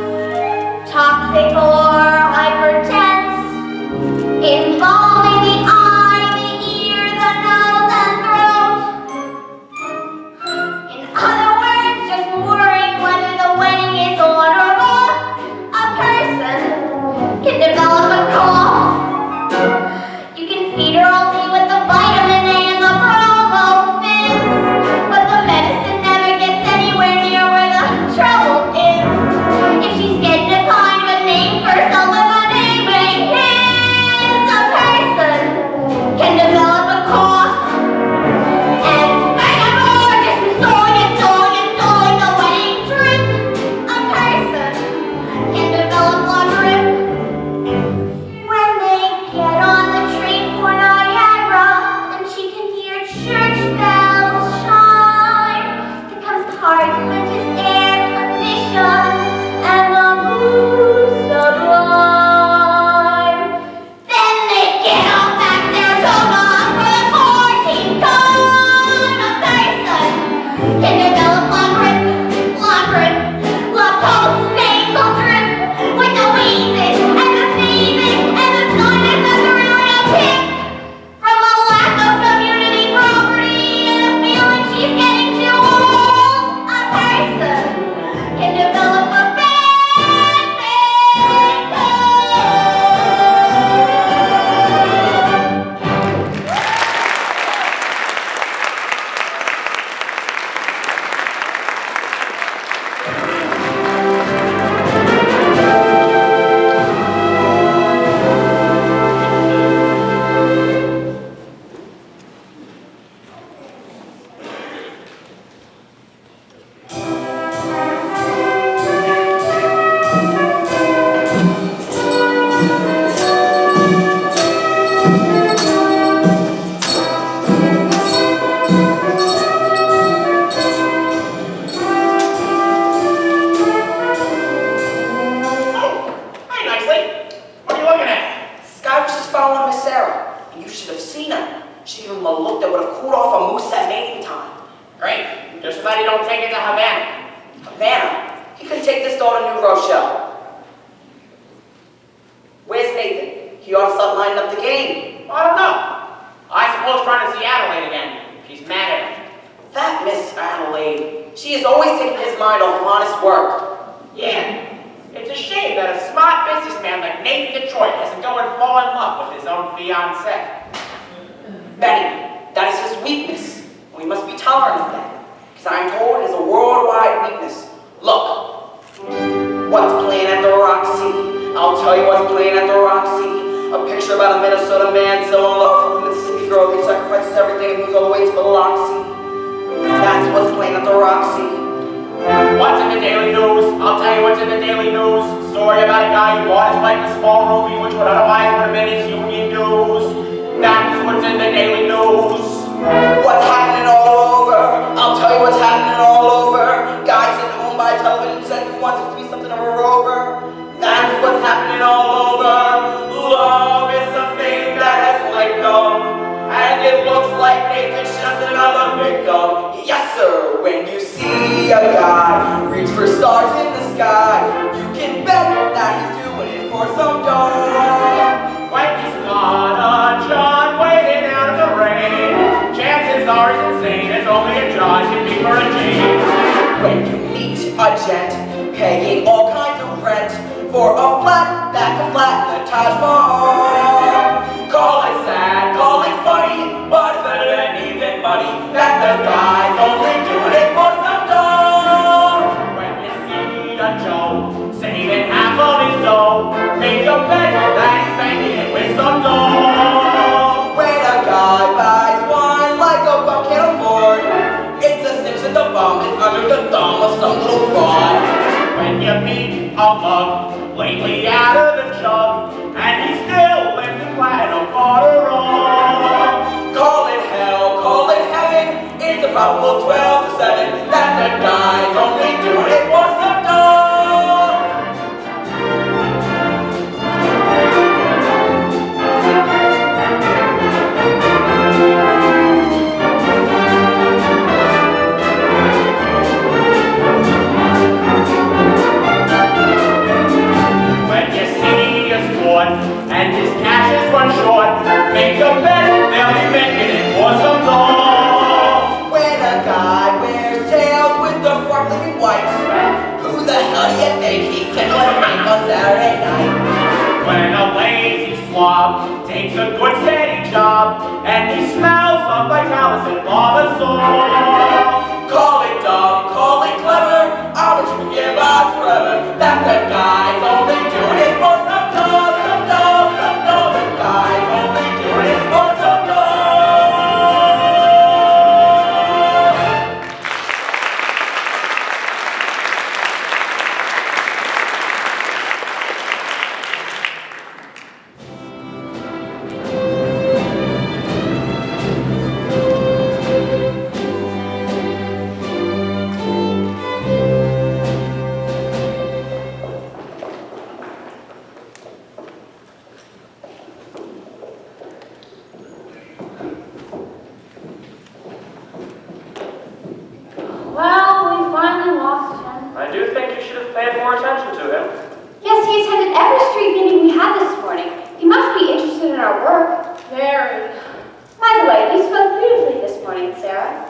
toxic or hypertense, involving the eye, the ear, the nose, and throat. In other words, just worrying whether the wedding is on or off, a person can develop a cough. You can feed her all day with the vitamin A and the Bromo fizz, but the medicine never gets anywhere near where the trouble is. If she's getting a kind of a name for herself with a name ain't his, a person can develop a cough. And furthermore, just stalling the wedding trip, a person can develop a grip. When they get on the train for Niagara, and she can hear church bells chime, the compartment is air conditioned, and the mood sublime. Then they get off at Saratoga for the 14th time. A person can develop lactose nasal drip, with the wheezes and the sneezes and the sinus of the real pig, from a lack of community property and a feeling she's getting too old. A person can develop a bad Hi, nicely. What are you looking at? Sky was just following Miss Sarah, and you should have seen her. She gave him a look that would have cooled off a moose at mating time. Great. Just glad you don't take it to Havana. Havana, he could take this door to New Rochelle. Where's Nathan? He ought to start lining up the game. I don't know. I suppose trying to see Adelaide again. She's mad at him. That Miss Adelaide, she is always taking his mind off of honest work. Yeah. It's a shame that a smart businessman like Nathan Detroit doesn't go and fall in love with his own fiancée. Betty, that is his weakness. We must be tolerant of that, because I'm told it is a worldwide weakness. Look, what's playing at the Roxy? I'll tell you what's playing at the Roxy. A picture about a Minnesota man so in love with a Mississippi girl he sacrifices everything and moves all the way to the Biloxi. That's what's playing at the Roxy. about a guy who bought his wife a small ruby, which would otherwise would have been his union dues. That's what's in the daily news. What's happening all over? I'll tell you what's happening all over. Guys sitting home by television said he wants it to be something of a rover. That's what's happening all over. Love is the thing that has let go, and it looks like nature's just another victim. Yes, sir. When you see a guy reach for stars in the sky, you can bet that he's doing it for some dough. When he's not a John waiting out of the rain, chances are he's insane. It's only a John can be for a Jane. When you meet a gent paying all kinds of rent for a flat that can flatten the Taj Mahal, call it sad, call it funny, but it's better than even money that the guy's only doing it for some dough. When you see a Joe saving half of his dough, make a bet that he's making it with some dough. When a guy buys wine like a bum can't afford, it's a cinch that the bum is under the thumb of some little fraud. When you meet a mug lately out of the jug, and he's still lifting platinum for the wrong, call it hell, call it heaven, it's a probable 12 to 7 that the guy's only doing it for some dough. and his cash is run short, make a bet they'll be making it for some dough. When a guy wears tails with the front leaning white, who the hell do you think he's tickling pink on Saturday night? When a lazy slob takes a good steady job, and he smells of vitalis and barbasol. Call it dumb, call it clever, I'll bet you can give out forever that the guy's only doing it for some dough, some dough, some dough. The guy's only doing it for some dough. Yes, he attended every street meeting we had this morning. He must be interested in our work. Very. By the way, you spoke beautifully this morning, Sarah.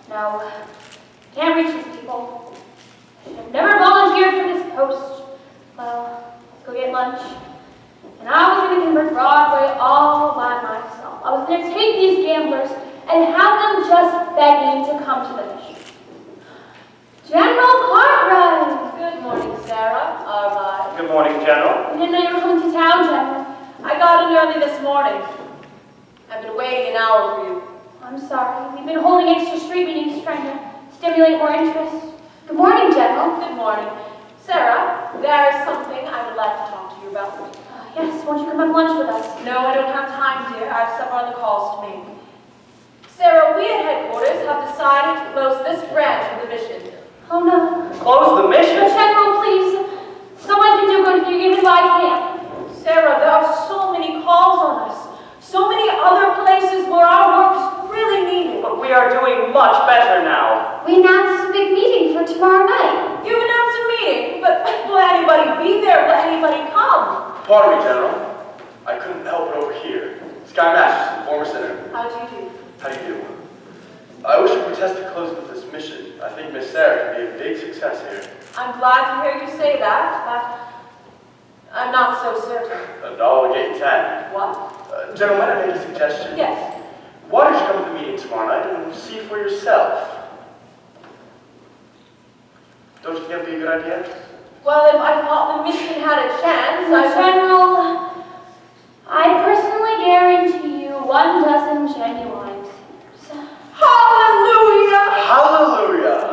No, can't reach these people. I've never volunteered for this post. Well, let's go get lunch. And I was going to convert Broadway all by myself. I was going to take these gamblers and have them just begging to come to the mission. General Cartwright! Good morning, Sarah. Bye. Good morning, General. I didn't know you were coming to town, General. I got in early this morning. I've been waiting an hour for you. I'm sorry. We've been holding extra street meetings trying to stimulate more interest. Good morning, General. Good morning. Sarah, there is something I would like to talk to you about. Yes, won't you come have lunch with us? No, I don't have time, dear. I have several other calls to make. Sarah, we at headquarters have decided to close this branch of the mission. Oh, no. Close the mission? General, please. Someone can do good for you, even if I can't. Sarah, there are so many calls on us. So many other places where our work is really needed. But we are doing much better now. We announced a big meeting for tomorrow night. You announced a meeting, but will anybody be there? Will anybody come? Pardon me, General. I couldn't help it over here. Sky Masterson, former senator. How do you do? How do you do? I wish to protest the closing of this mission. I think Miss Sarah can be a big success here. I'm glad to hear you say that, but I'm not so certain. $1 to get you 10. What? General, might I make a suggestion? Yes. Why don't you come to the meeting tomorrow night and see for yourself? Don't you think that'd be a good idea? Well, if I thought the mission had a chance, I would... General, I personally guarantee you 1 dozen genuine tears. Hallelujah! Hallelujah!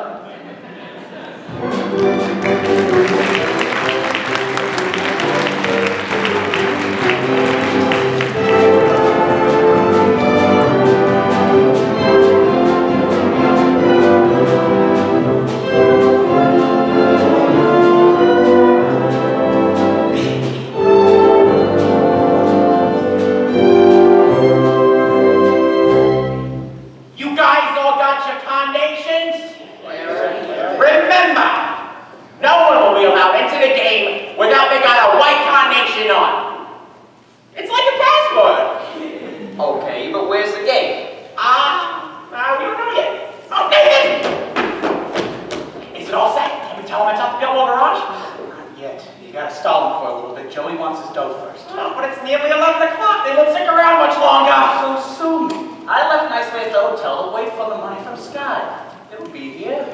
all set? Can we tell him it's up the Gilmore garage? Not yet. You gotta stall him for a little bit. Joey wants his dough first. Oh, but it's nearly 11 o'clock. They won't stick around much longer. So soon. I left Nicely at the hotel to wait for the money from Sky. It'll be here.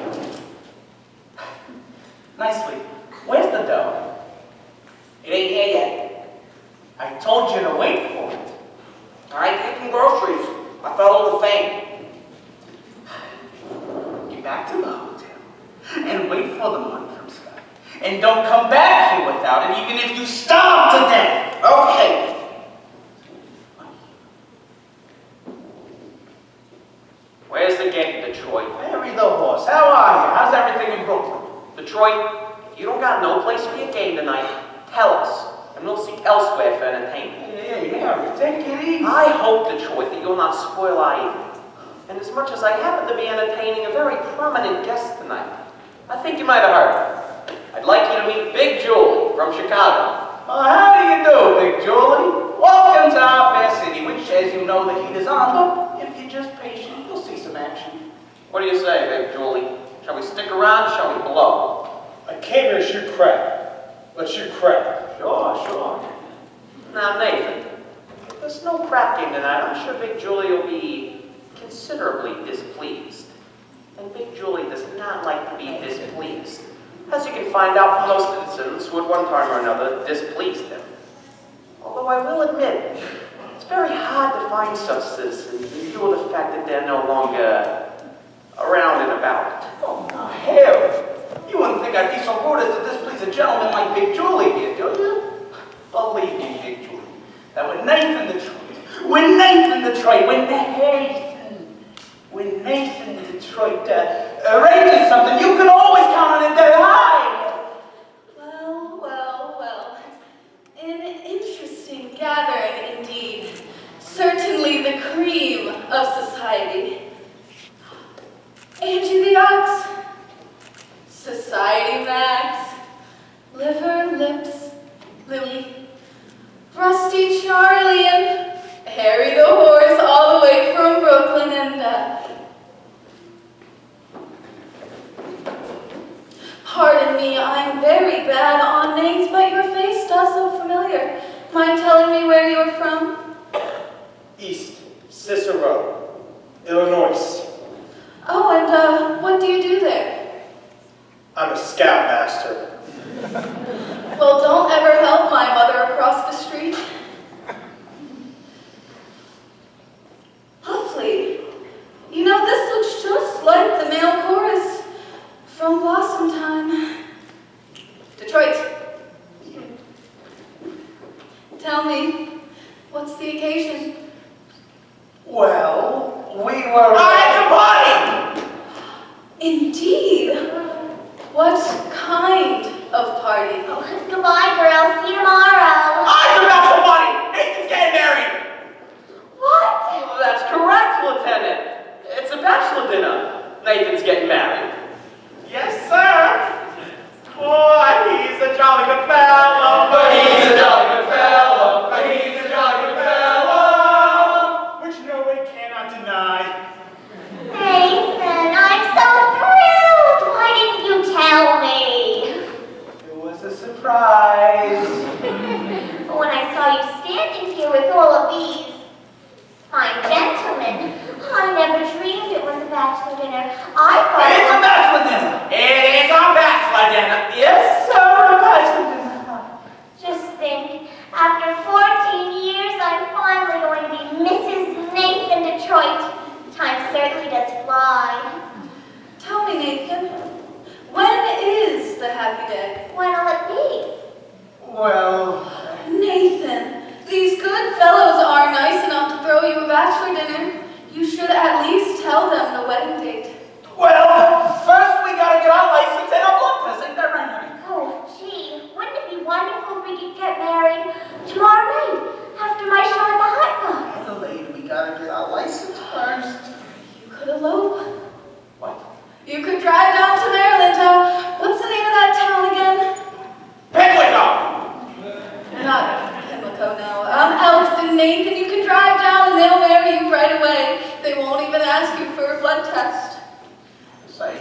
Nicely. Where's the dough? It ain't here yet. I told you to wait for it. I taking groceries. I follow the thing. Get back to the hotel and wait for the money from Sky. And don't come back here without it, even if you starve to death. Okay. Where's the gate, Detroit? Harry the horse, how are you? How's everything in Brooklyn? Detroit, if you don't got no place for your game tonight, tell us, and we'll seek elsewhere for entertainment. Hey, Harry, take it easy. I hope, Detroit, that you'll not spoil our evening. And as much as I happen to be entertaining a very prominent guest tonight, I think you might have heard. I'd like you to meet Big Julie from Chicago. How do you do, Big Julie? Welcome to our fair city, which, as you know, the heat is on, but if you're just patient, you'll see some action. What do you say, Big Julie? Shall we stick around, shall we blow? I came here to shoot crap. Let's shoot crap. Sure. Now, Nathan, if there's no crap game tonight, I'm sure Big Julie will be considerably displeased. And Big Julie does not like to be displeased, as you can find out from most citizens who at one time or another displeased him. Although I will admit, it's very hard to find such citizens in view of the fact that they're no longer around and about. Oh, now, Harry, you wouldn't think I'd be so rude as to displease a gentleman like Big Julie here, do you? Believe me, Big Julie, that when Nathan Detroit, arranges something, you can always count on it that high. Well. An interesting gathering indeed. Certainly the cream of society. Angie the Ox, Society Max, Liver Lips, Louie, Rusty Charlie, and Harry the Horse, all the way from Brooklyn, and pardon me, I'm very bad on names, but your face does so familiar. Mind telling me where you're from? East Cicero, Illinois. Oh, and what do you do there? I'm a scoutmaster. Well, don't ever help my mother across the street. Lovely. You know, this looks just like the male chorus from Blossom Time. Detroit. Tell me, what's the occasion? Well, we were at the party! Indeed. What kind of party? Oh, goodbye, girls. See you tomorrow. It's a bachelor party! Nathan's getting married! What? Well, that's correct, Lieutenant. It's a bachelor dinner. Nathan's getting married. Yes, sir. Boy, he's a jolly good fellow. He's a jolly good fellow. He's a jolly good fellow. Which no one cannot deny. Nathan, I'm so thrilled. Why didn't you tell me? It was a surprise. When I saw you standing here with all of these fine gentlemen, I never dreamed it was a bachelor dinner. I thought It's a bachelor dinner. It is our bachelor dinner. Yes, sir, a bachelor dinner. Just think, after 14 years, I'm finally going to be Mrs. Nathan Detroit. Time certainly does fly. Tell me, Nathan, when is the happy day? When'll it be? Well, Nathan, these good fellows are nice enough to throw you a bachelor dinner. You should at least tell them the wedding date. first we gotta get our license and our blood test. Ain't that right, honey? Oh, gee, wouldn't it be wonderful if we could get married tomorrow night after my show at the Hot Box? Lady, we gotta get our license first. You could elope. What? You could drive down to Maryland to, what's the name of that town again? Pimlico. Not Pimlico, no. Elkston, Nathan. You can drive down and they'll marry you right away. They won't even ask you for a blood test. Say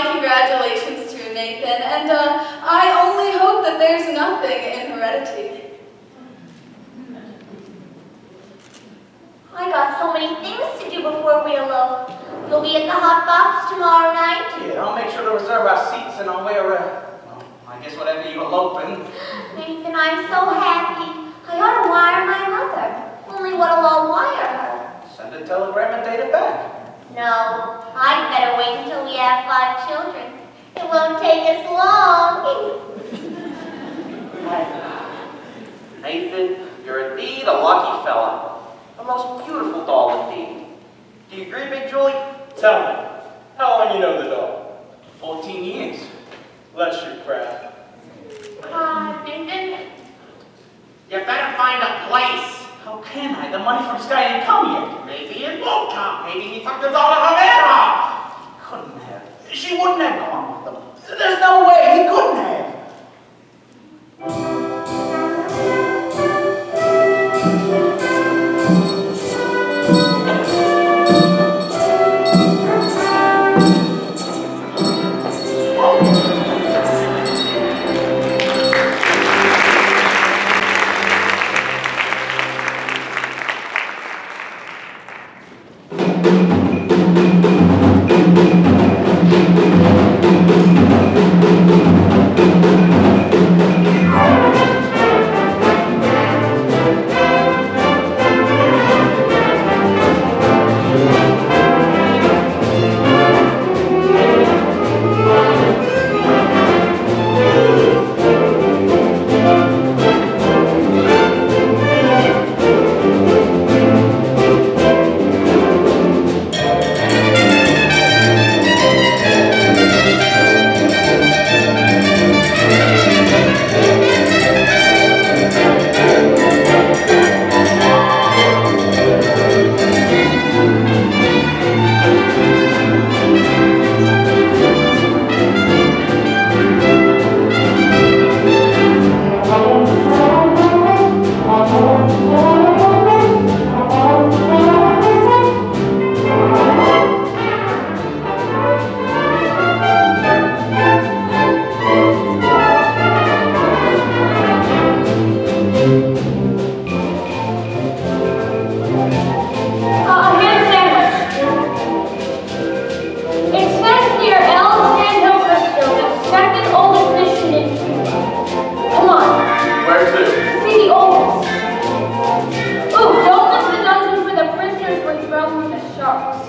my congratulations to Nathan, and I only hope that there's nothing in heredity. I got so many things to do before we elope. You'll be at the hot box tomorrow night? Yeah, I'll make sure to reserve our seats and I'll wear, well, I guess whatever you elope in. Nathan, I'm so happy. I ought to wire my mother. Only what'll I wire her? Send a telegram and date it back. No, I'd better wait until we have 5 children. It won't take us long. Nathan, you're indeed a lucky fella. A most beautiful doll indeed. Do you agree, Big Julie? Tell me, how long you know the dog? 14 years. Let's shoot crap. Nathan. You better find a place. How can I? The money from Sky ain't come yet. Maybe it won't come. Maybe he took the doll to Havana. Couldn't have. She wouldn't have gone with them. There's no way. He couldn't have.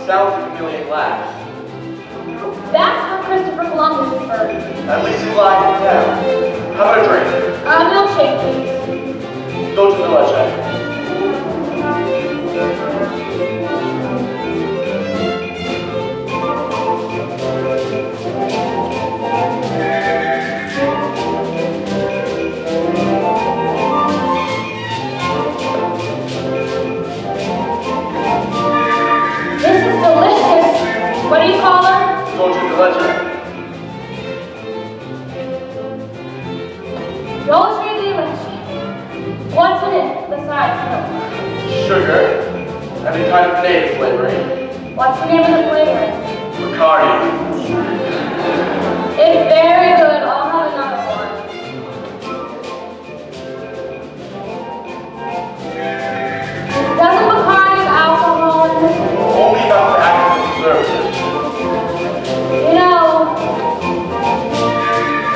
South to humiliate laughs. That's where Christopher Columbus is buried. At least he's lying in town. How about a drink? Milkshake, please. Go to the leche. What do you call her? Dolce de leche. Dolce de leche. What's in it besides milk? Sugar. Any kind of native flavoring. What's the name of the flavoring? Bacardi. It's very good. I'll have another one. Doesn't Bacardi have alcohol in it? Only enough to act as a preservative. You know,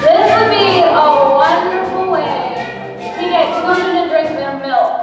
this would be a wonderful way to get children to drink their milk.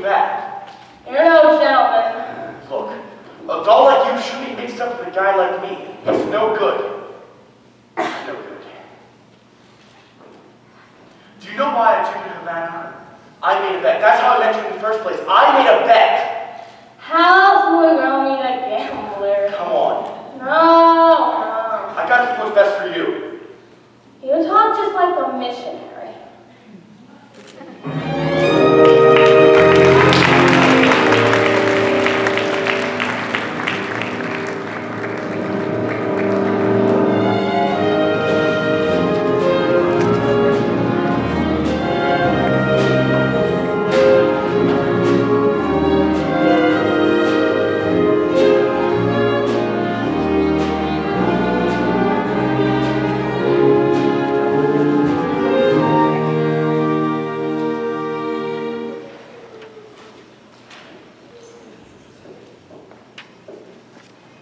back. You're no gentleman. Look, a doll like you shouldn't be mixed up with a guy like me. It's no good. It's no good. Do you know why I took you to Havana? I made a bet. That's how I met you in the first place. I made a bet. How's boy girl meet a gambler? Come on. No. I gotta see what's best for you. You talk just like a missionary.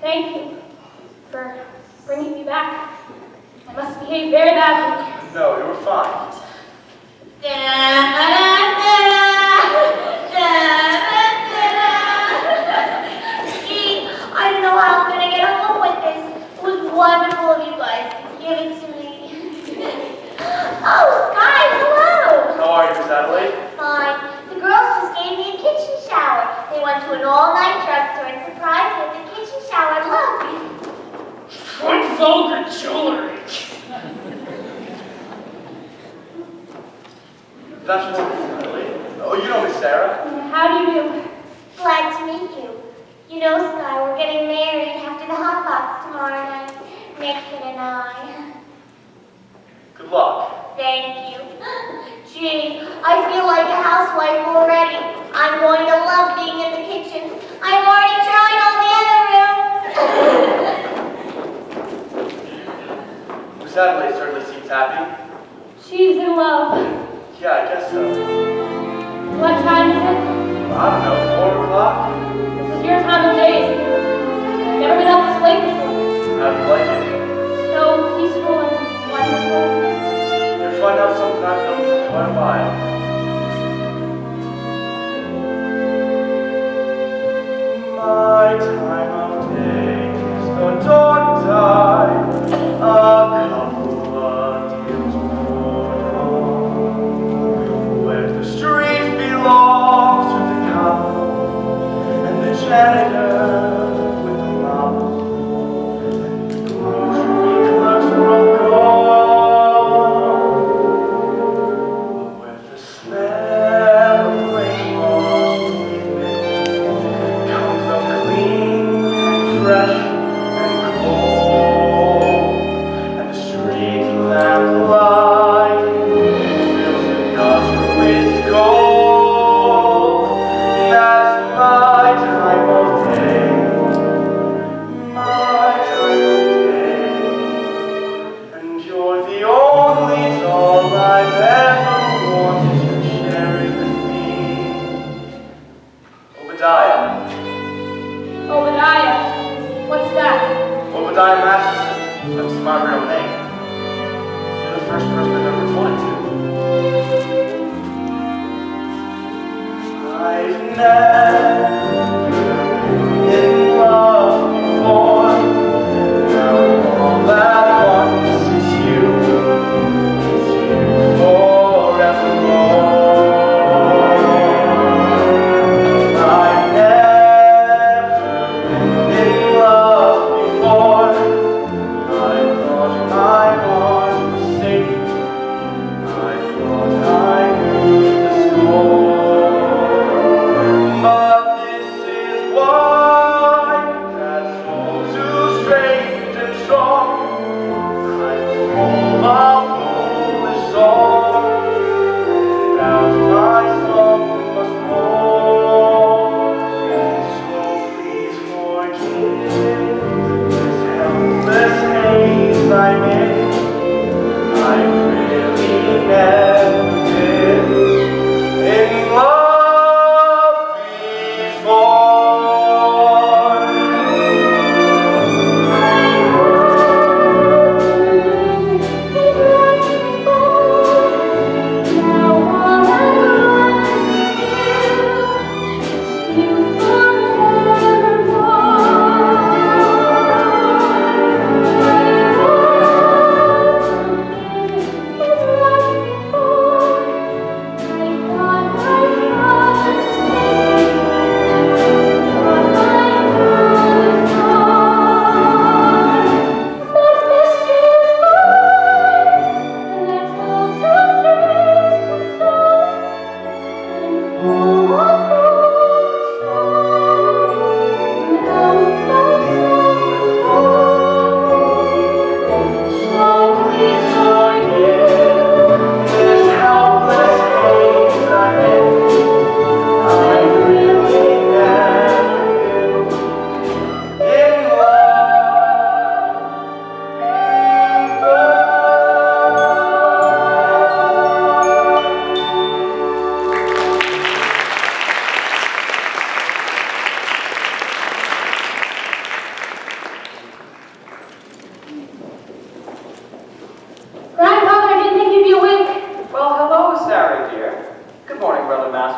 Thank you for bringing me back. I must behave very badly. No, you were fine. Gee, I don't know how I'm gonna get home with this. It was wonderful of you guys to give it to me. Oh, Sky, hello. How are you, Miss Adelaide? Fine. The girls just gave me a kitchen shower. They went to an all-night drugstore and surprised me with a kitchen shower. Look. What vulgar jewelry! That's wonderful, Adelaide. Oh, you know Miss Sarah? How do you do? Glad to meet you. You know, Sky, we're getting married after the hot box tomorrow night. Nick and I. Good luck. Thank you. Gee, I feel like a housewife already. I'm going to love being in the kitchen. I've already tried all the other rooms. Miss Adelaide certainly seems happy. She's in love. Yeah, I guess so. What time is it? I don't know, 4 o'clock? This is your time of day, isn't it? I've never been up this late before. How do you like it? So peaceful and wonderful. You'll find out something I've known for quite a while. My time of day is the dawn tide, a couple of years before dawn, where the street belongs to the cop and the janitor with the mop, and the grocery clerks are all gone, but where the smell of rainwash comes up clean and fresh and cold, and the street lamp light fills the gutter with gold. That's my time of day, my time of day, and you're the only doll I've ever wanted to share it with me. Obadiah. Obadiah. What's that? Obadiah Masterson. That's my real name. You're the first person I've ever told it to. I've never been in love before. Now all that I want is you. It's you forevermore. I've never been in love before. I thought my heart was safe. I thought I knew the score. But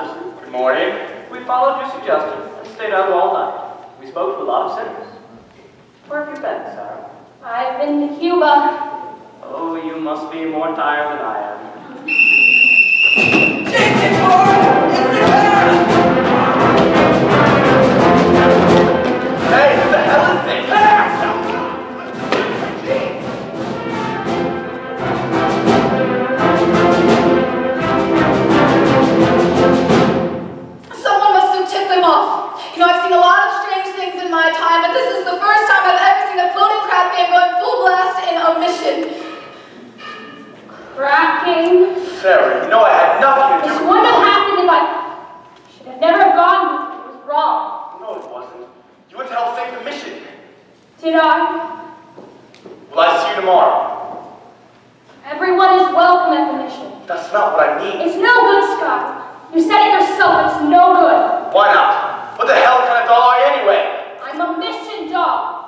Masterson. Good morning. We followed your suggestion and stayed out all night. We spoke to a lot of sinners. Where have you been, Sarah? I've been to Cuba. Oh, you must be more tired than I am. Hey, what the hell is this? Someone must have tipped them off. You know, I've seen a lot of strange things in my time, but this is the first time I've ever seen a floating crap game going full blast in a mission. Crap game. Sarah, you know I had nothing to do This with wouldn't have happened if I should have never have gone with you. It was wrong. No, it wasn't. You went to help save the mission. Did I? Will I see you tomorrow? Everyone is welcome at the mission. That's not what I need. It's no good, Scott. You said it yourself, it's no good. Why not? What the hell kind of doll are you anyway? I'm a mission dog.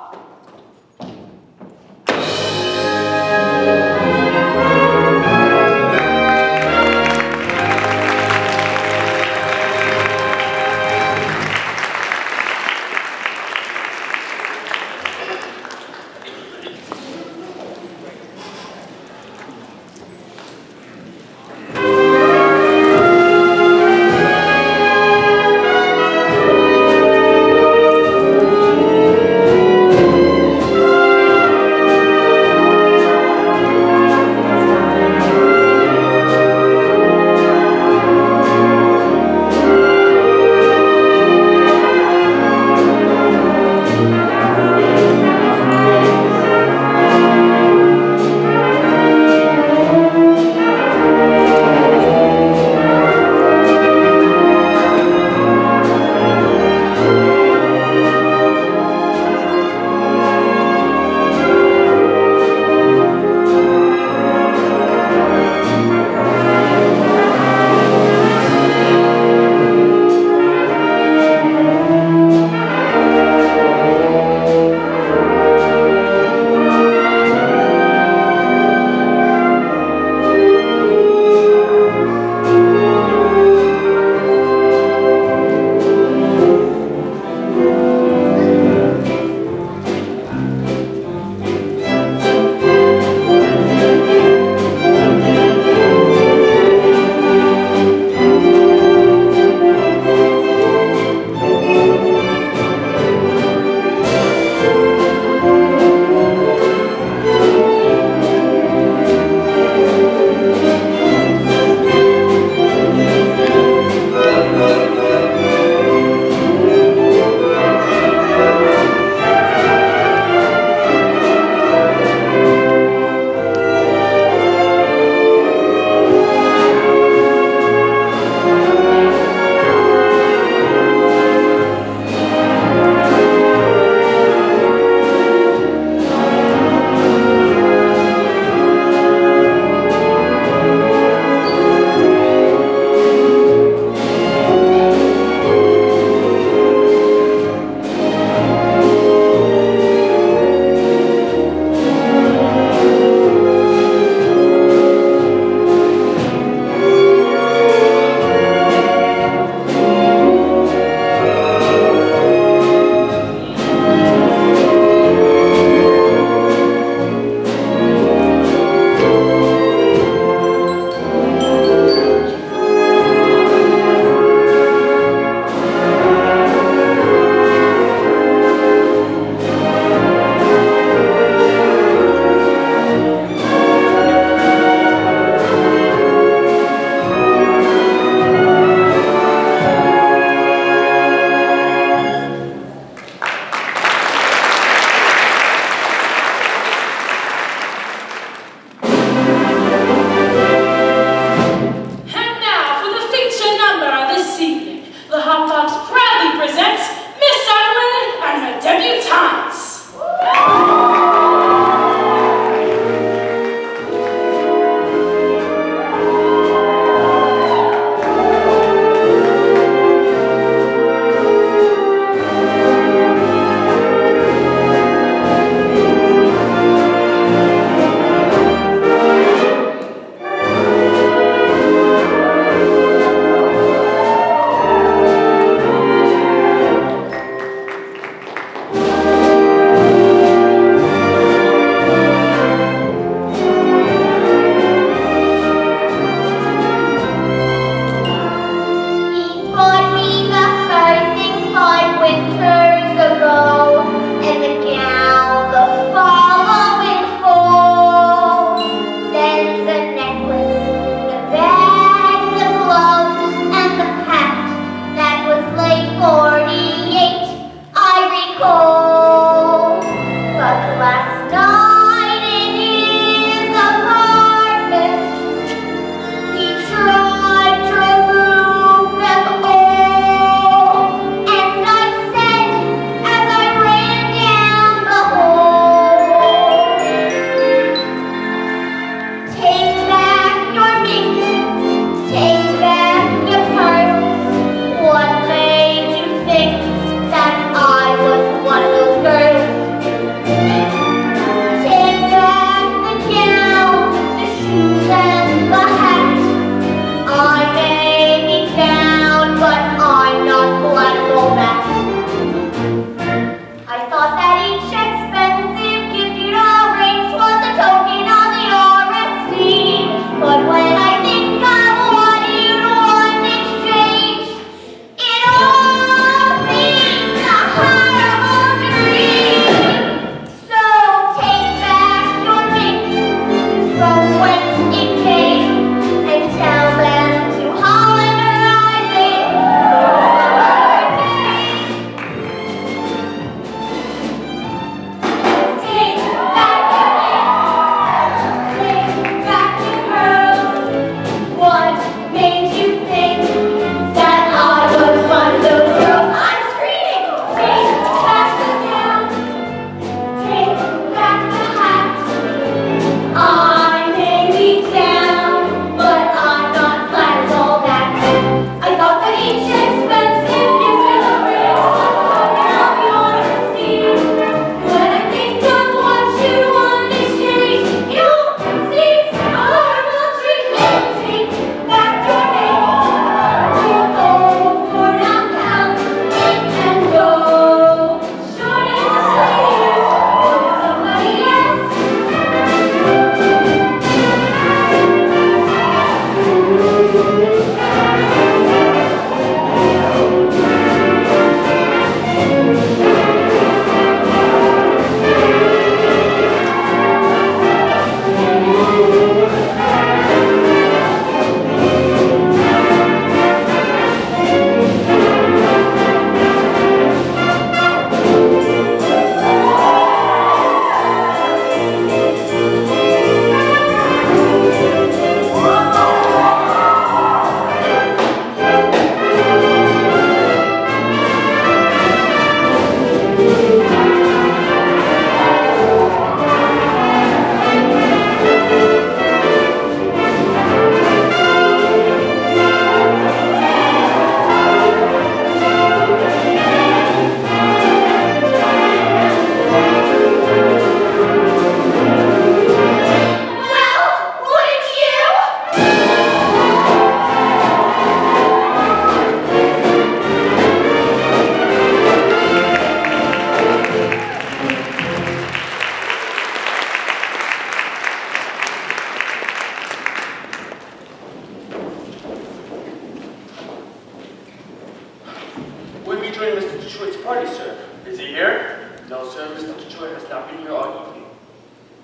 We'll be joining Mr. Detroit's party, sir. Is he here? No, sir. Mr. Detroit has not been here all evening.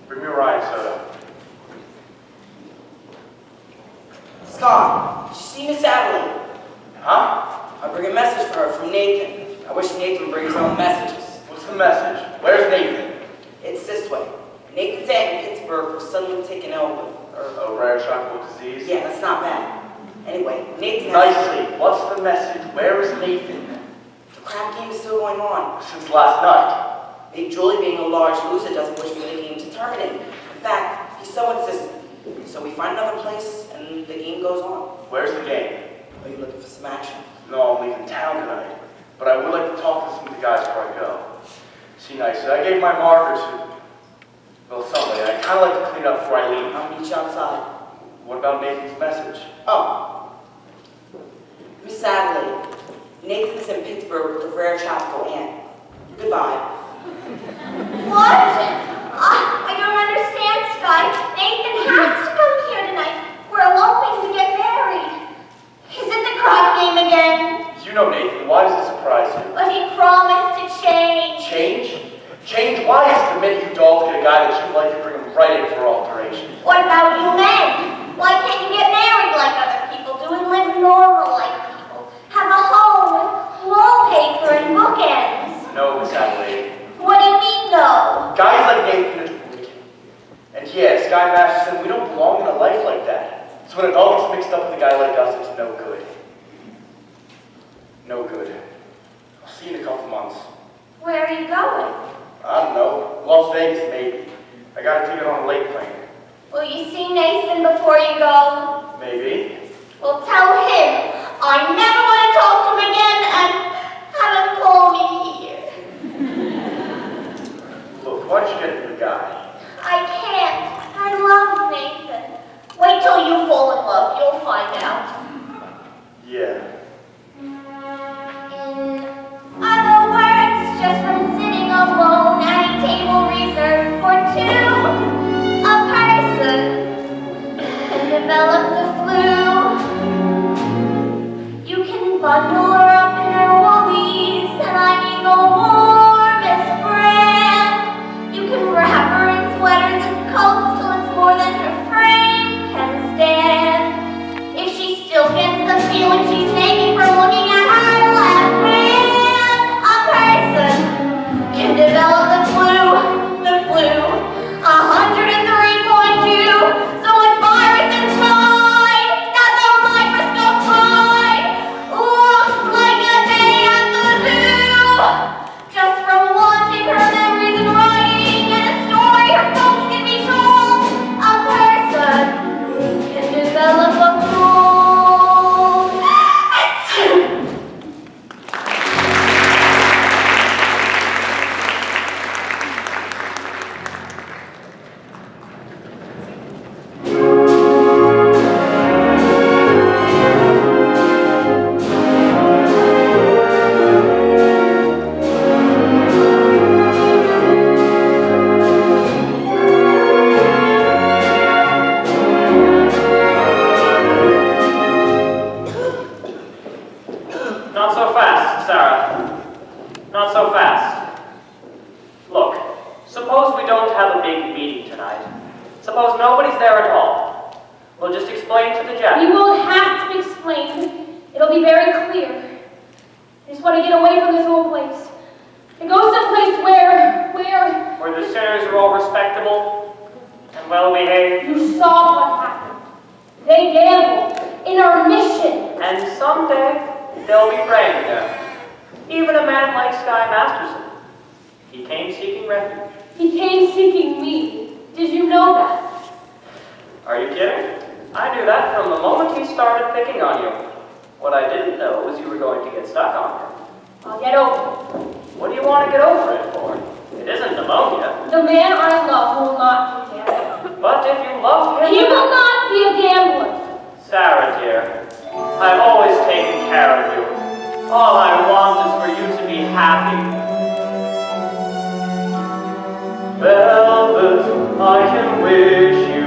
Bring me a ride, soda. Scott, did you see Miss Adelaide? Huh? I bring a message for her from Nathan. I wish Nathan would bring his own messages. What's the message? Where's Nathan? It's this way. Nathan's aunt in Pittsburgh was suddenly taken ill with, A rare tropical disease? yeah, that's not bad. Anyway, Nathan has... Nicely. What's the message? Where is Nathan? The crap game is still going on. Since last night. Big Julie, being a large loser, doesn't wish for the game to terminate. In fact, he's so insistent. So we find another place, and the game goes on. Where's the game? Are you looking for some action? No, I'm leaving town tonight. But I would like to talk to some of the guys before I go. See, nicely, I gave my marker to... well, somebody. I kind of like to clean up before I leave. I'll meet you outside. What about Nathan's message? Oh. Miss Adelaide, Nathan's in Pittsburgh with a rare tropical aunt. Goodbye. What? I don't understand, Sky. Nathan has to come here tonight. We're eloping to get married. Is it the crop game again? You know Nathan. Why does it surprise you? But he promised to change. Change? Change? Why is it the minute you dolls get a guy that you like, you bring him right in for alteration? What about you men? Why can't you get married like other people do and live normal like people? Have a home with wallpaper and bookends. No, Miss Adelaide. What do you mean, no? Guys like Nathan are weak. And yeah, Sky Masterson, we don't belong in a life like that. So when it all gets mixed up with a guy like us, it's no good. No good. I'll see you in a couple months. Where are you going? I don't know. Las Vegas, maybe. I got a ticket on a late plane. Will you see Nathan before you go? Maybe. Well, tell him I never want to talk to him again and have him call me here. Look, why don't you get a good guy? I can't. I love Nathan. Wait till you fall in love. You'll find out. Yeah. In other words, just from sitting alone at a table reserved for two, a person can develop the flu. You can bundle her up in her woolies, and I mean the warmest brand. You can wrap her in sweaters and coats till it's more than her frame can stand. If she still gets the feeling she's taking from looking at her left hand, a person can develop the flu, 103.2, so much virus inside that the microscope slide looks like a day at the zoo. Just from watching her memories and writing and a story her folks can be told, a person can develop a flu. Not so fast, Sarah. Not so fast. Look, suppose we don't have a big meeting tonight. Suppose nobody's there at all. We'll just explain to the judge. You won't have to explain. It'll be very clear. I just want to get away from this whole place. And go someplace where Where the sinners are all respectable and well behaved. you saw what happened. They gambled in our mission. And someday they'll be praying there. Even a man like Sky Masterson. He came seeking refuge. He came seeking me. Did you know that? Are you kidding? I knew that from the moment he started picking on you. What I didn't know was you were going to get stuck on him. I'll get over it. What do you want to get over it for? It isn't pneumonia. The man I love will not be gambling. But if you love him... He will not be a gambler. Sarah, dear, I've always taken care of you. All I want is for you to be happy. Velvet, I can wish you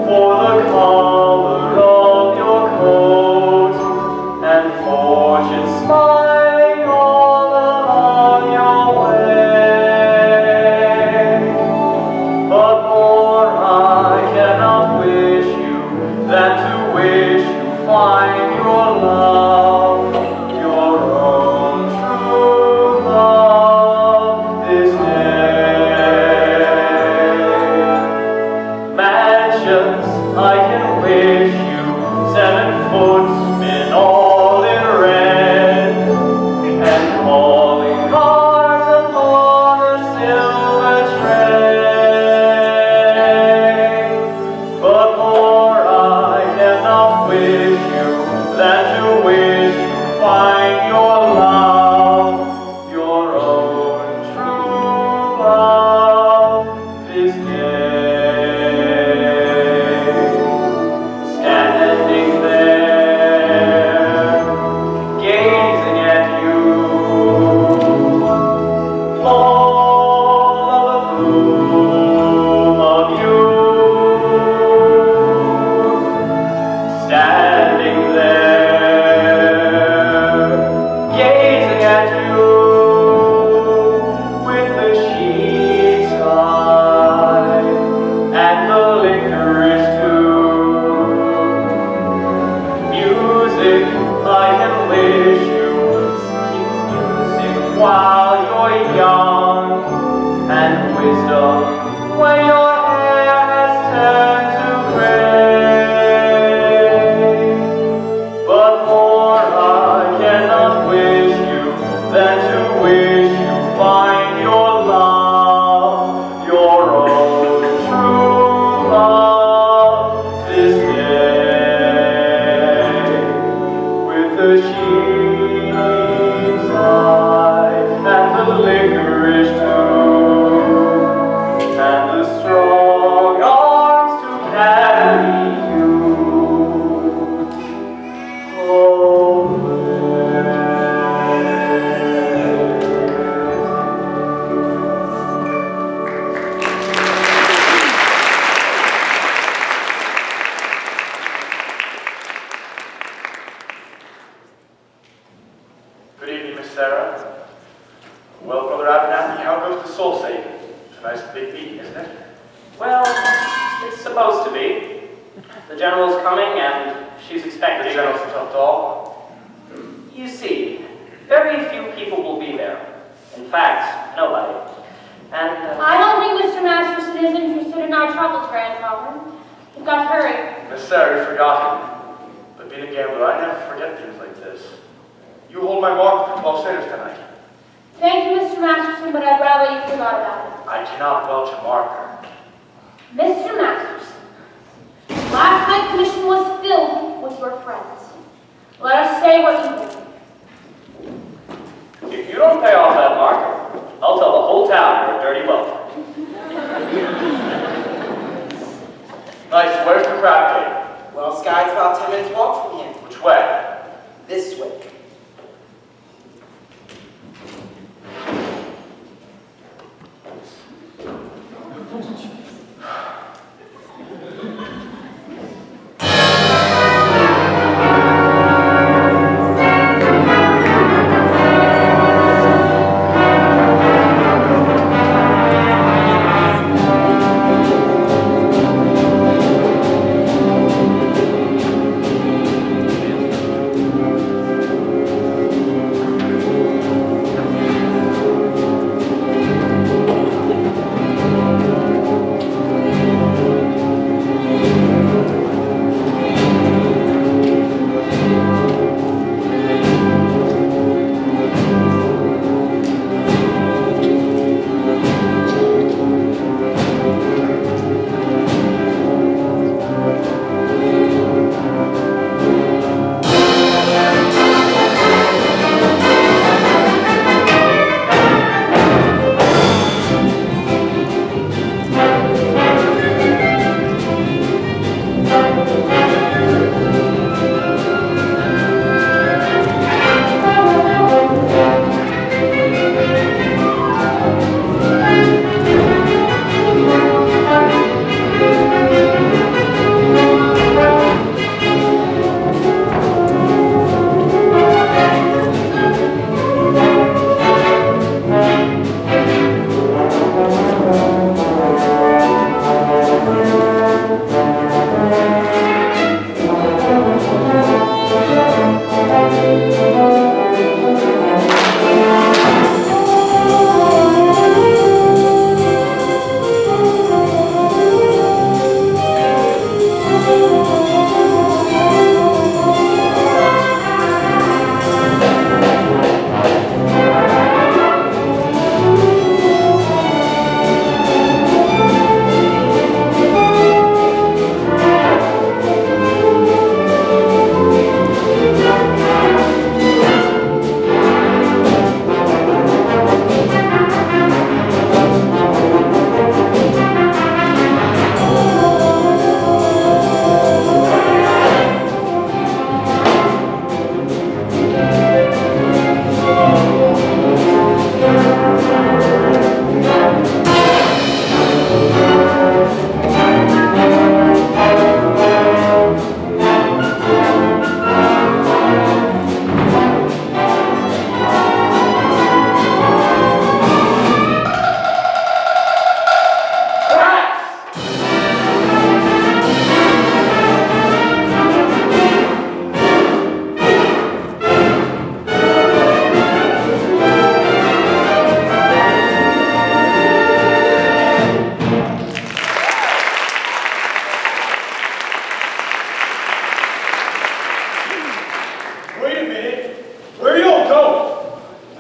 for the color of your coat and fortune smiling on while you're young, and wisdom when your hair has turned to gray. But more I cannot wish you than to wish you find your love, your own true love this day. With the sheep's eyes and the licorice too, and the strong arms to carry you. Good evening, Miss Sarah. Well, Brother Abernathy, how goes the soul saving? It's a nice big meeting, isn't it? Well, it's supposed to be. The general's coming and she's expecting. The general's up tall. You see, very few people will be there. In fact, nobody. And I don't think Mr. Masterson is interested in our troubles, Grandfather. We've got to hurry. Miss Sarah, you've forgotten. But being a gambler, I never forget things like this. You hold my mark for 12 sailors tonight. Thank you, Mr. Masterson, but I'd rather you forgot about it. I cannot belch a marker. Mr. Masterson, last night's commission was filled with your friends. Let us say what you think. if you don't pay off that marker, I'll tell the whole town you're a dirty welfare. Nice, where's the crab cake? Well, Sky's about 10 minutes walk from here. Which way? This way.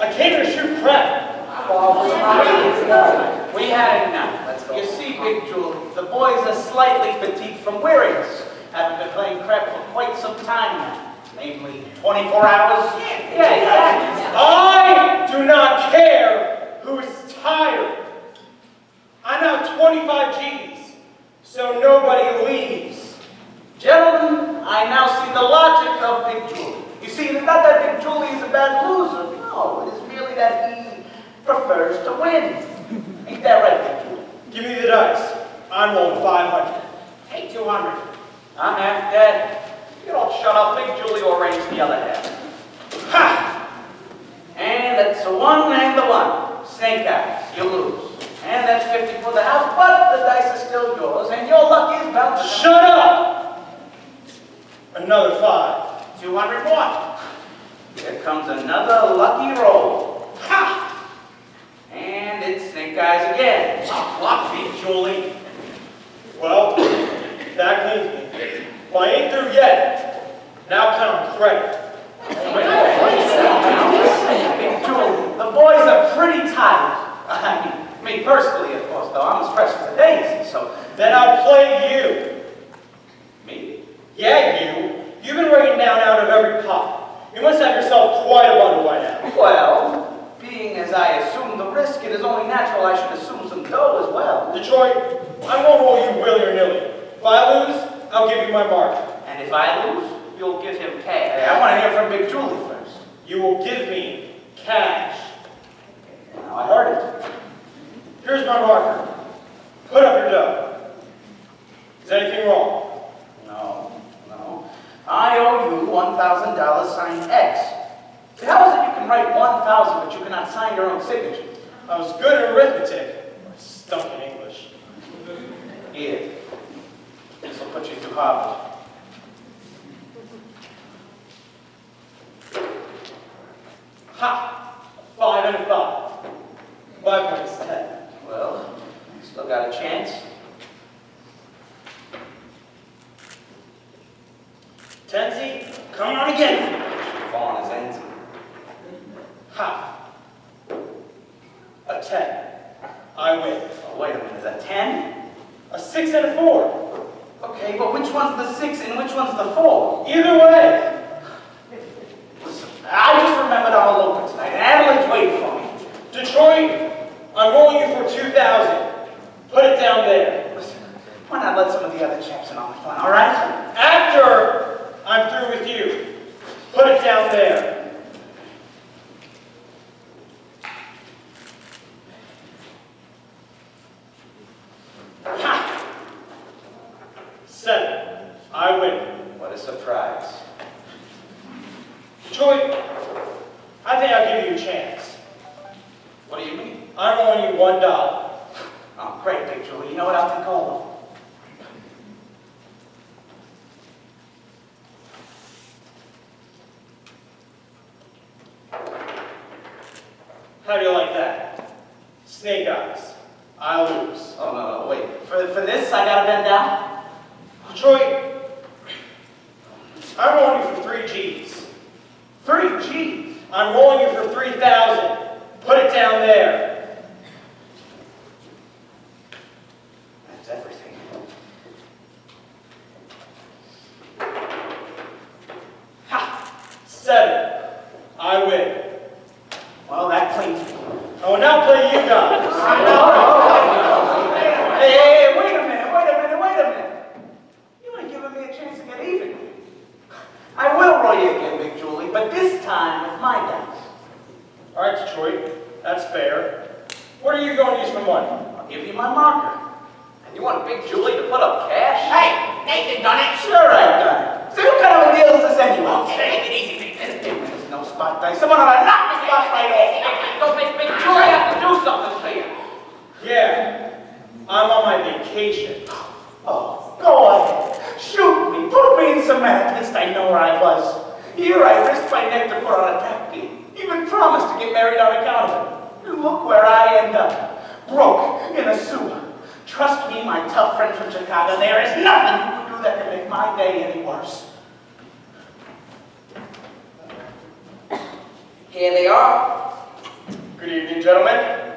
I came here to shoot crap. We had enough. Let's go. You see, Big Julie, the boys are slightly fatigued from weariness. Haven't been playing crap for quite some time now. Namely, 24 hours. Yeah, exactly. I do not care who is tired. I'm now 25 G's, so nobody leaves. Gentlemen, I now see the logic of Big Julie. You see, it's not that Big Julie is a bad loser. No, it is merely that he prefers to win. Ain't that right, Big Julie? Give me the dice. I'm rolling 500. Hey, 200. I'm half dead. You don't shut up, Big Julie will arrange the other half. Ha! And that's the one and the one. Snake eyes, you lose. And that's 50 for the house, but the dice are still yours, and your luck is bound to... Shut up! Another 5. 201. Here comes another lucky roll. Ha! And it's snake eyes again. Luck me, Julie. Well, that cleans me. Well, I ain't through yet. Now count credit. Big Julie, the boys are pretty tired. I mean, personally, of course, though, I'm as fresh as a daisy, so... Then I'll play you. Me? Yeah, you. You've been raking down out of every pot. You must have yourself quite a bundle by now. Well, being as I assume the risk, it is only natural I should assume some dough as well. Detroit, I'm gonna roll you willy or nilly. If I lose, I'll give you my mark. And if I lose, You'll give him hey, cash. I want to hear from Big Julie first. You will give me cash. Now, I heard it. Here's my marker. Put up your dough. Is anything wrong? No. I owe you $1,000 signed X. See, how is it you can write 1,000 but you cannot sign your own signature? I was good at arithmetic. I stunk in English. Here. This will put you through Harvard. Ha! 5 and a 5. 5 points 10. Well, still got a chance. Tenzi, come on again. Fallen as ends. Ha! A 10. I win. Oh, wait a minute, is that 10? A 6 and a 4. Okay, but which one's the 6 and which one's the 4? Either way. Listen, I just remembered I'm alone tonight, and Adelaide's waiting for me. Detroit, I'm rolling you for 2,000. Put it down there. Listen, why not let some of the other chaps in on the fun, all right? After I'm through with you, put it down there. Ha! 7. I win. What a surprise. Detroit, I think I'll give you a chance. What do you mean? I'm rolling you $1. Oh, great, Big Julie. You know what? I'll take all of them. How do you like that? Snake eyes. I lose. Oh, no, wait. For this, I gotta bend down? Detroit, I'm rolling you for 3 G's. 3 G's. I'm rolling you for 3,000. Put it down there. That's everything. Ha! 7. I win. Well, that cleans me. I will now play you guys. Hey, wait a minute. You ain't giving me a chance to get even. I will roll you again, Big Julie, but this time with my dice. All right, Detroit. That's fair. What are you going to use for money? I'll give you my marker. And you want Big Julie to put up cash? Hey, Nathan done it. Sure I've done it. See, what kind of a deal is this anyway? Okay, take it easy, Nathan. There's no spot dice. Someone ought to knock the spots right off. Don't make Big Julie have to do something to you. Yeah. I'm on my vacation. Oh, go ahead. Shoot me. Put me in cement. At least I know where I was. Here I risked my neck to put on a tap game. Even promised to get married on account of it. And look where I end up. Broke in a sewer. Trust me, my tough friend from Chicago, there is nothing you can do that can make my day any worse. Here they are. Good evening, gentlemen.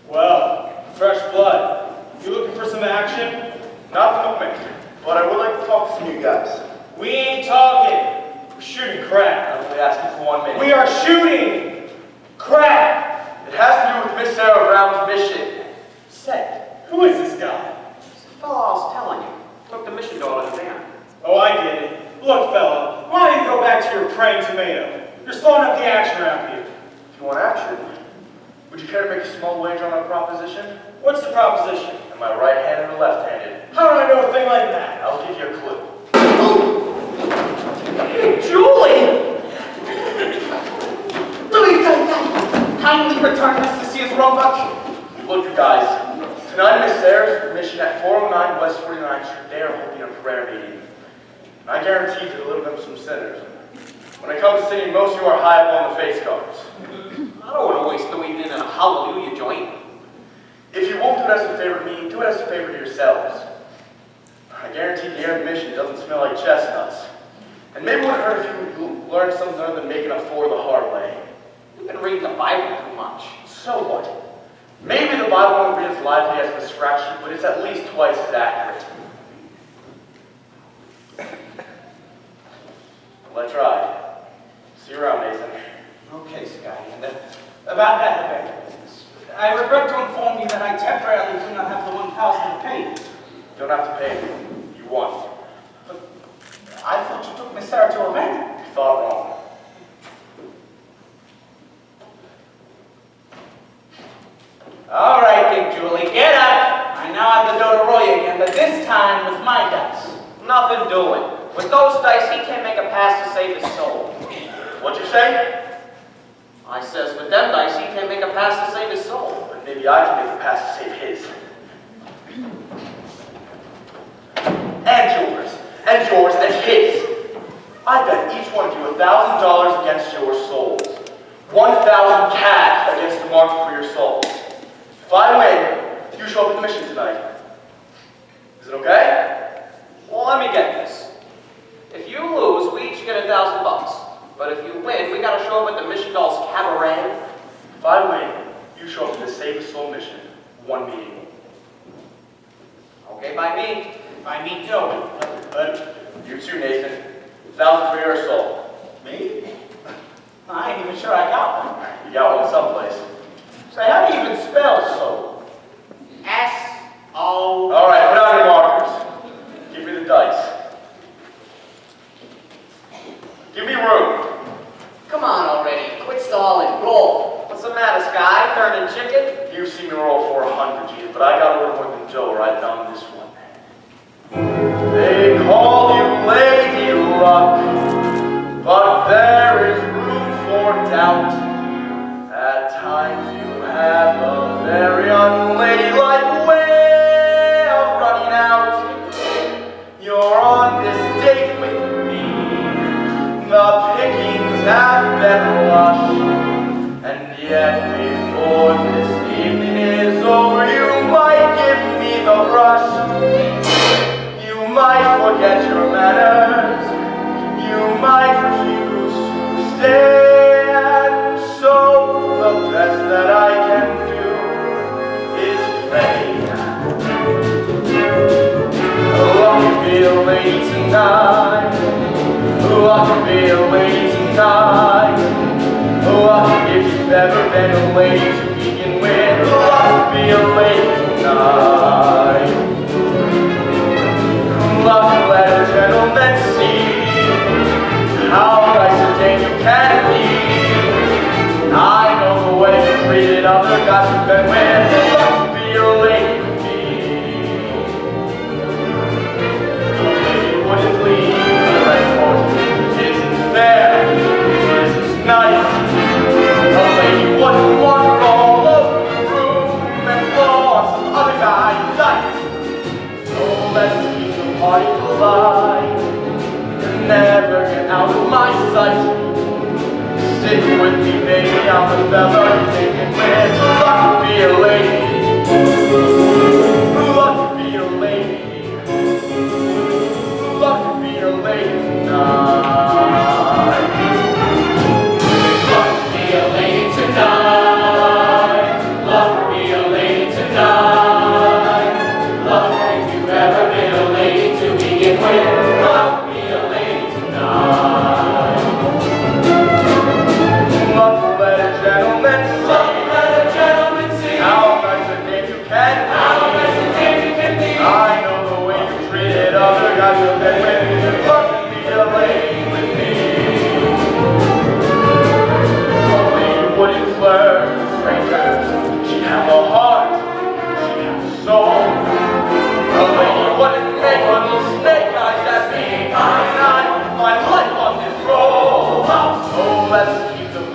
Well, fresh blood. You looking for some action? Not at the moment, but I would like to talk to some of you guys. We ain't talking. We're shooting crap. I'm only asking for 1 minute. We are shooting crap. It has to do with Miss Sarah Brown's mission. Say, who is this guy? It's the fellow I was telling you. Took the mission door to the van. Oh, I get it. Look, fella, why don't you go back to your praying tomato? You're slowing up the action around here. If you want action, would you care to make a small wager on a proposition? What's the proposition? Am I right-handed or left-handed? How do I know a thing like that? I'll give you a clue. Julie! Kindly return this to see his roebuck. Look, you guys. Tonight, Miss Sarah's mission at 409 West 49th Street, they are holding a prayer meeting. And I guarantee to deliver them some sinners. When it comes to singing, most of you are high up on the face cards. I don't want to waste no evening in a hallelujah joint. If you won't do it as a favor to me, do it as a favor to yourselves. I guarantee the air of the mission doesn't smell like chestnuts. And maybe it wouldn't hurt if you learned something other than making a four the hard way. You've been reading the Bible too much. So what? Maybe the Bible won't be as lively as the scratch sheet, but it's at least twice as accurate. Well, I tried. See you around, Nathan. Okay, Scotty, and about that event business. I regret to inform you that I temporarily do not have the 1,000 to pay. You don't have to pay me. You won. But I thought you took Miss Sarah to a van. You thought wrong. All right, Big Julie, get up. I now have the dough to roll you again, but this time with my dice. Nothing doing. With those dice, he can't make a pass to save his soul. What'd you say? I says, with them dice, he can't make a pass to save his soul. But maybe I can make a pass to save his. And yours. And yours. And his. I bet each one of you $1,000 against your souls. 1,000 cash against the market for your souls. If I win, you show up at the mission tonight. Is it okay? Well, let me get this. If you lose, we each get $1,000. But if you win, we gotta show up at the Mission Doll's cabaret. If I win, you show up to the Save a Soul mission. One meeting. Okay, by me. By me too. But you too, Nathan. 1,000 for your soul. Me? I ain't even sure I got one. You got one someplace. Say, how do you even spell soul? S-O... All right, put down your markers. Give me the dice. Give me room. Come on already. Quit stalling. Roll. What's the matter, Sky? Turning chicken? You've seen me roll for 100 G's, but I got a little more than Joe right down this one. They call you Lady Luck, but there is room for doubt. At times you have a very unladylike way of running out. You're on this date with me. The pickings have been lush, and yet before this evening is over, you might give me the rush. You might forget your manners, you might refuse to stay, and so the best that I can do is play. Oh, I can be a lady tonight. Oh, I can be a lady tonight. Oh, I can if you've ever been a lady to begin with. Oh, I can be a lady tonight. Oh, I can let a gentleman see how nice a dame you can be. I know the way you treated other guys you've been with. Oh, I can be a lady with me. A lady wouldn't leave the rest for you. Isn't fair, isn't nice. A lady wouldn't wander all over the room and claw some other guy's life. So let's keep the party alive and never get out of my sight. Stick with me, baby, I'm the fella you're thinking with. I could be a lady. I could be a lady. I could be a lady tonight. I could be a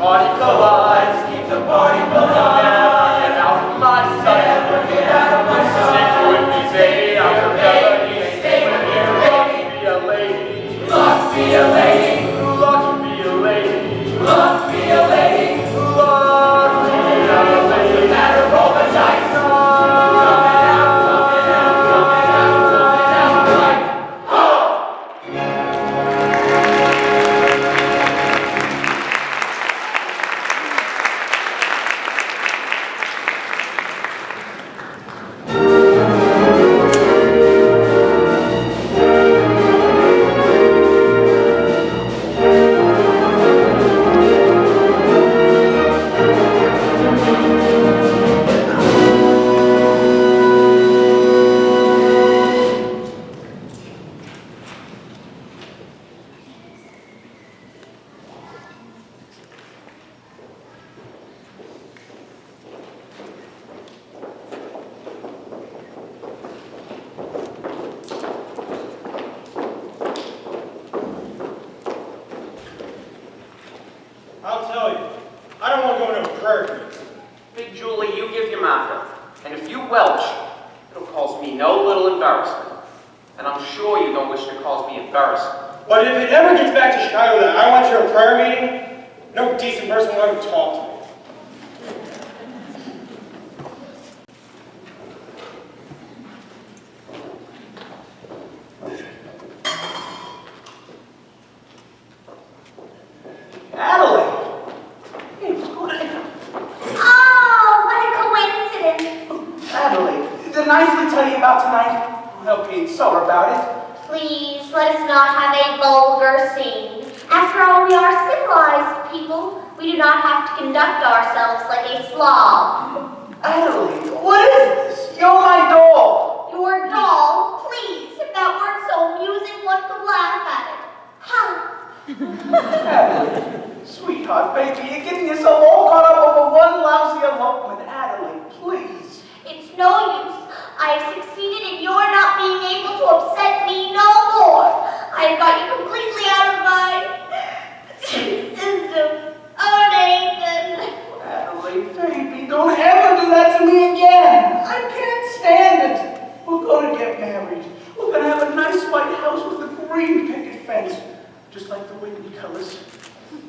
party collides. Keep the party collides. Get out of my sight. Get out of my sight. Stick with me, babe. I'm a felony. Stay with me, baby. Luck be a lady. Luck be a lady. Luck be a lady. Luck be a lady. Luck be a lady. What's the matter? Roll the dice. I'll tell you, I don't want to go into a prayer meeting. Big Julie, you give your marker. And if you welch, it'll cause me no little embarrassment. And I'm sure you don't wish to cause me embarrassment. But if it ever gets back to Chicago that I went to a prayer meeting, no decent person will ever talk to me. Adelaide! Hey, what's going on? Oh, what a coincidence. Adelaide, did I nicely tell you about tonight? I'll be sorry about it. Please, let us not have a vulgar scene. After all, we are civilized people. We do not have to conduct ourselves like a slob. Adelaide, what is this? You're my doll. Your doll? Please, if that weren't so amusing, one could laugh at it. Huh? Adelaide, sweetheart, baby, you're getting yourself all caught up over one lousy elopement. Adelaide, please. It's no use. I have succeeded in your not being able to upset me no more. I have got you completely out of my system. Oh, Nathan. Adelaide, baby, don't ever do that to me again. I can't stand it. We're going to get married. We're going to have a nice white house with a green picket fence, just like the Whitney colors.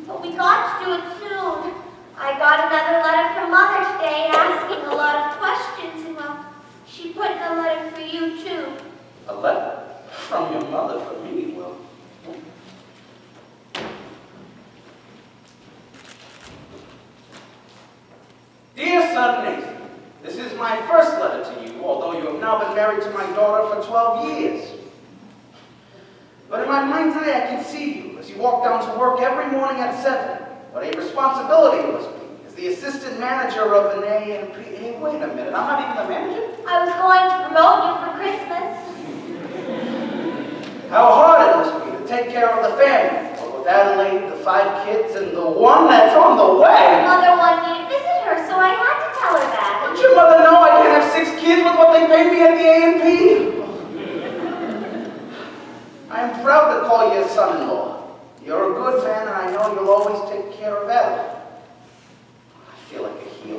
But we got to do it soon. I got another letter from Mother today asking a lot of questions, and well, she put in a letter for you too. A letter from your mother for me, well. Dear son Nathan, this is my first letter to you, although you have now been married to my daughter for 12 years. But in my mind's eye, I can see you as you walk down to work every morning at 7. What a responsibility it must be as the assistant manager of an A&P. Hey, wait a minute, I'm not even the manager? I was going to promote you for Christmas. How hard it must be to take care of the family. Well, with Adelaide, the 5 kids, and the one that's on the way. Mother wanted me to visit her, so I had to tell her that. Don't your mother know I can't have 6 kids with what they pay me at the A&P? I am proud to call you a son-in-law. You're a good man, and I know you'll always take care of Adelaide. I feel like a heel.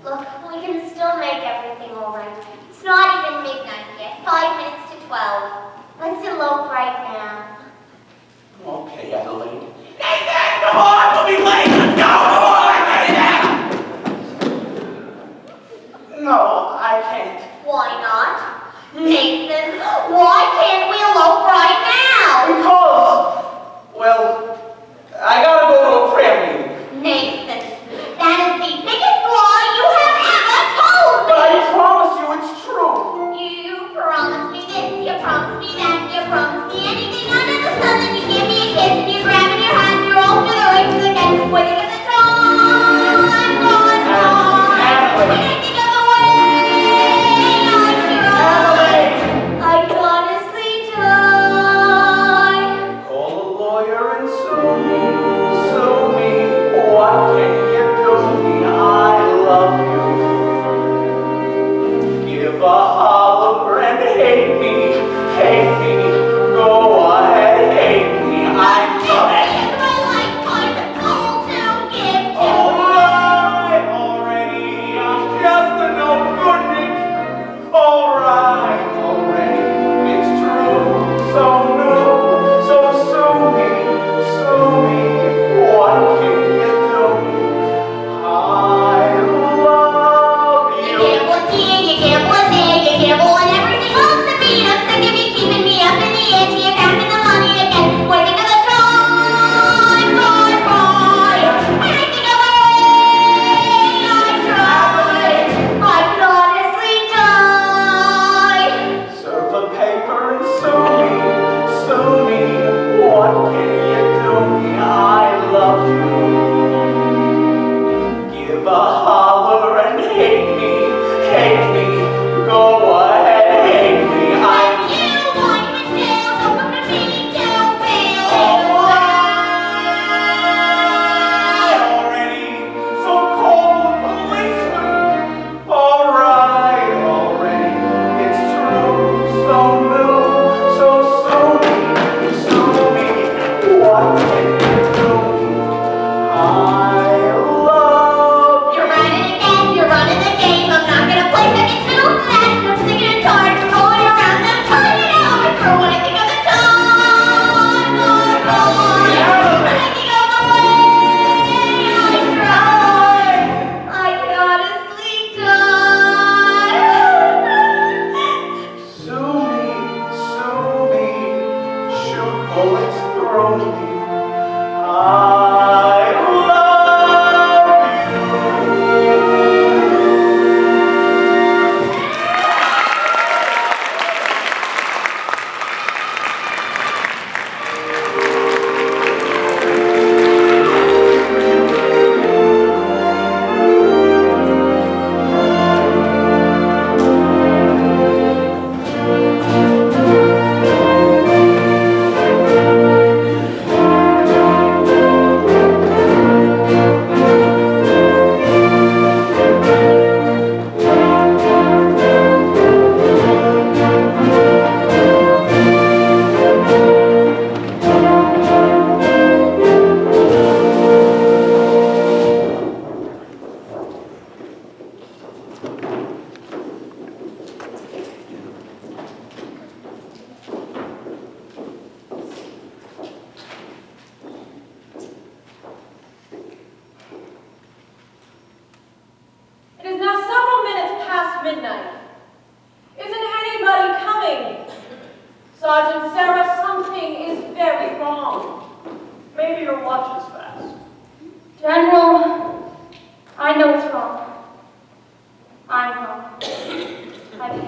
Look, we can still make everything all right. It's not even midnight yet. 5 minutes to 12. Let's elope right now. Okay, Adelaide. Nathan, come on, we'll be late. Let's go. Come on, Nathan. No, I can't. Why not? Nathan, why can't we elope right now? Because, well, I gotta go to a prayer meeting. Nathan, that is the biggest lie you have ever told me. But I promise you it's true. You promised me this, you promised me that, you promised me anything under the sun, then you give me a kiss and you grab in your hand, you're off to the right to the next, waiting at the door. I'm gone, gone. When I think of the way I try, I can honestly die. Call a lawyer and sue me, sue me. What can you do me?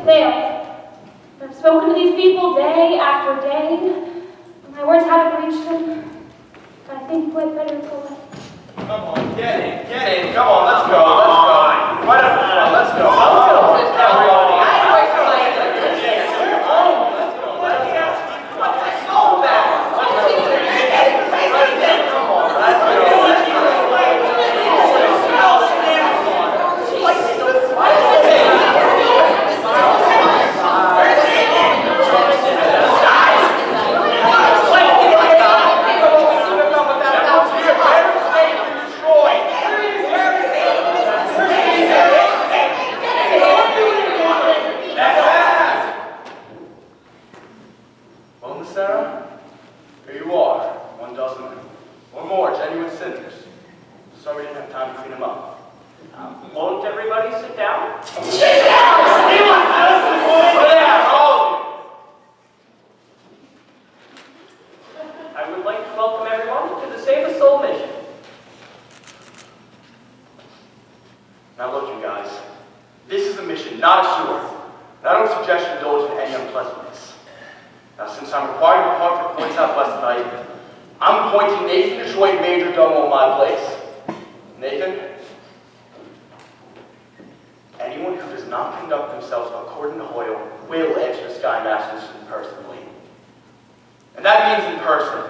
failed. I've spoken to these people day after day. My words haven't reached them. I think we'd better go away. Come on, get in. Come on, let's go. Right up front, let's go. Won't everybody sit down? I would like to welcome everyone to the Save a Soul mission. Now look, you guys. This is a mission, not a sewer. And I don't suggest you indulge in any unpleasantness. Now, since I'm required to depart for points out west tonight, I'm appointing Nathan Detroit Major Domo in my place. Nathan, anyone who does not conduct themselves according to Hoyle will enter the Sky Masters personally. And that means in person.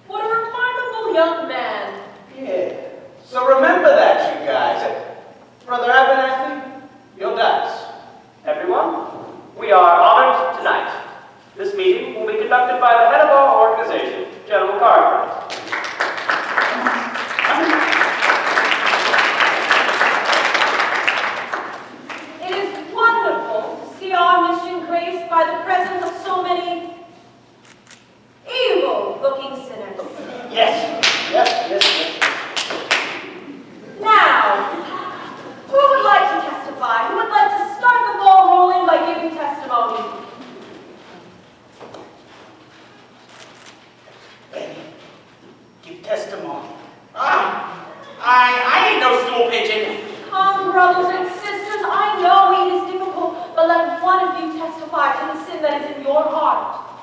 What a remarkable young man. Yeah. So remember that, you guys. Brother Abernathy, your dice. Everyone, we are honored tonight. This meeting will be conducted by the head of our organization, General Carver. It is wonderful to see our mission graced by the presence of so many evil-looking sinners. Yes. Now, who would like to testify? Who would like to start the ball rolling by giving testimony? Benny, give testimony. I ain't no stool pigeon. Come, brothers and sisters, I know it is difficult, but let one of you testify to the sin that is in your heart.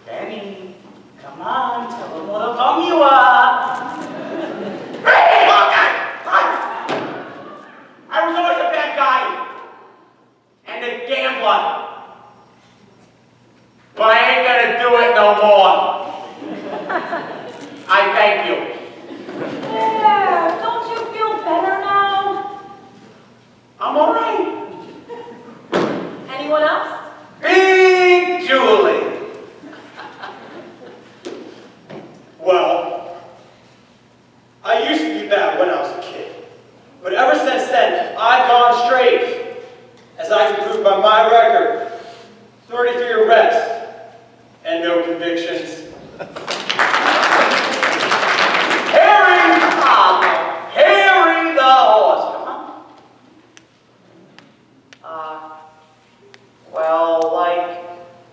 Benny, come on, tell them what a bum you are. Hey, look, I was always a bad guy. And a gambler. But I ain't gonna do it no more. I thank you. There, don't you feel better now? I'm all right. Anyone else? Big Julie. Well, I used to be bad when I was a kid. But ever since then, I've gone straight. As I can prove by my record, 33 arrests and no convictions. Harry the horse. Come on. Well, like,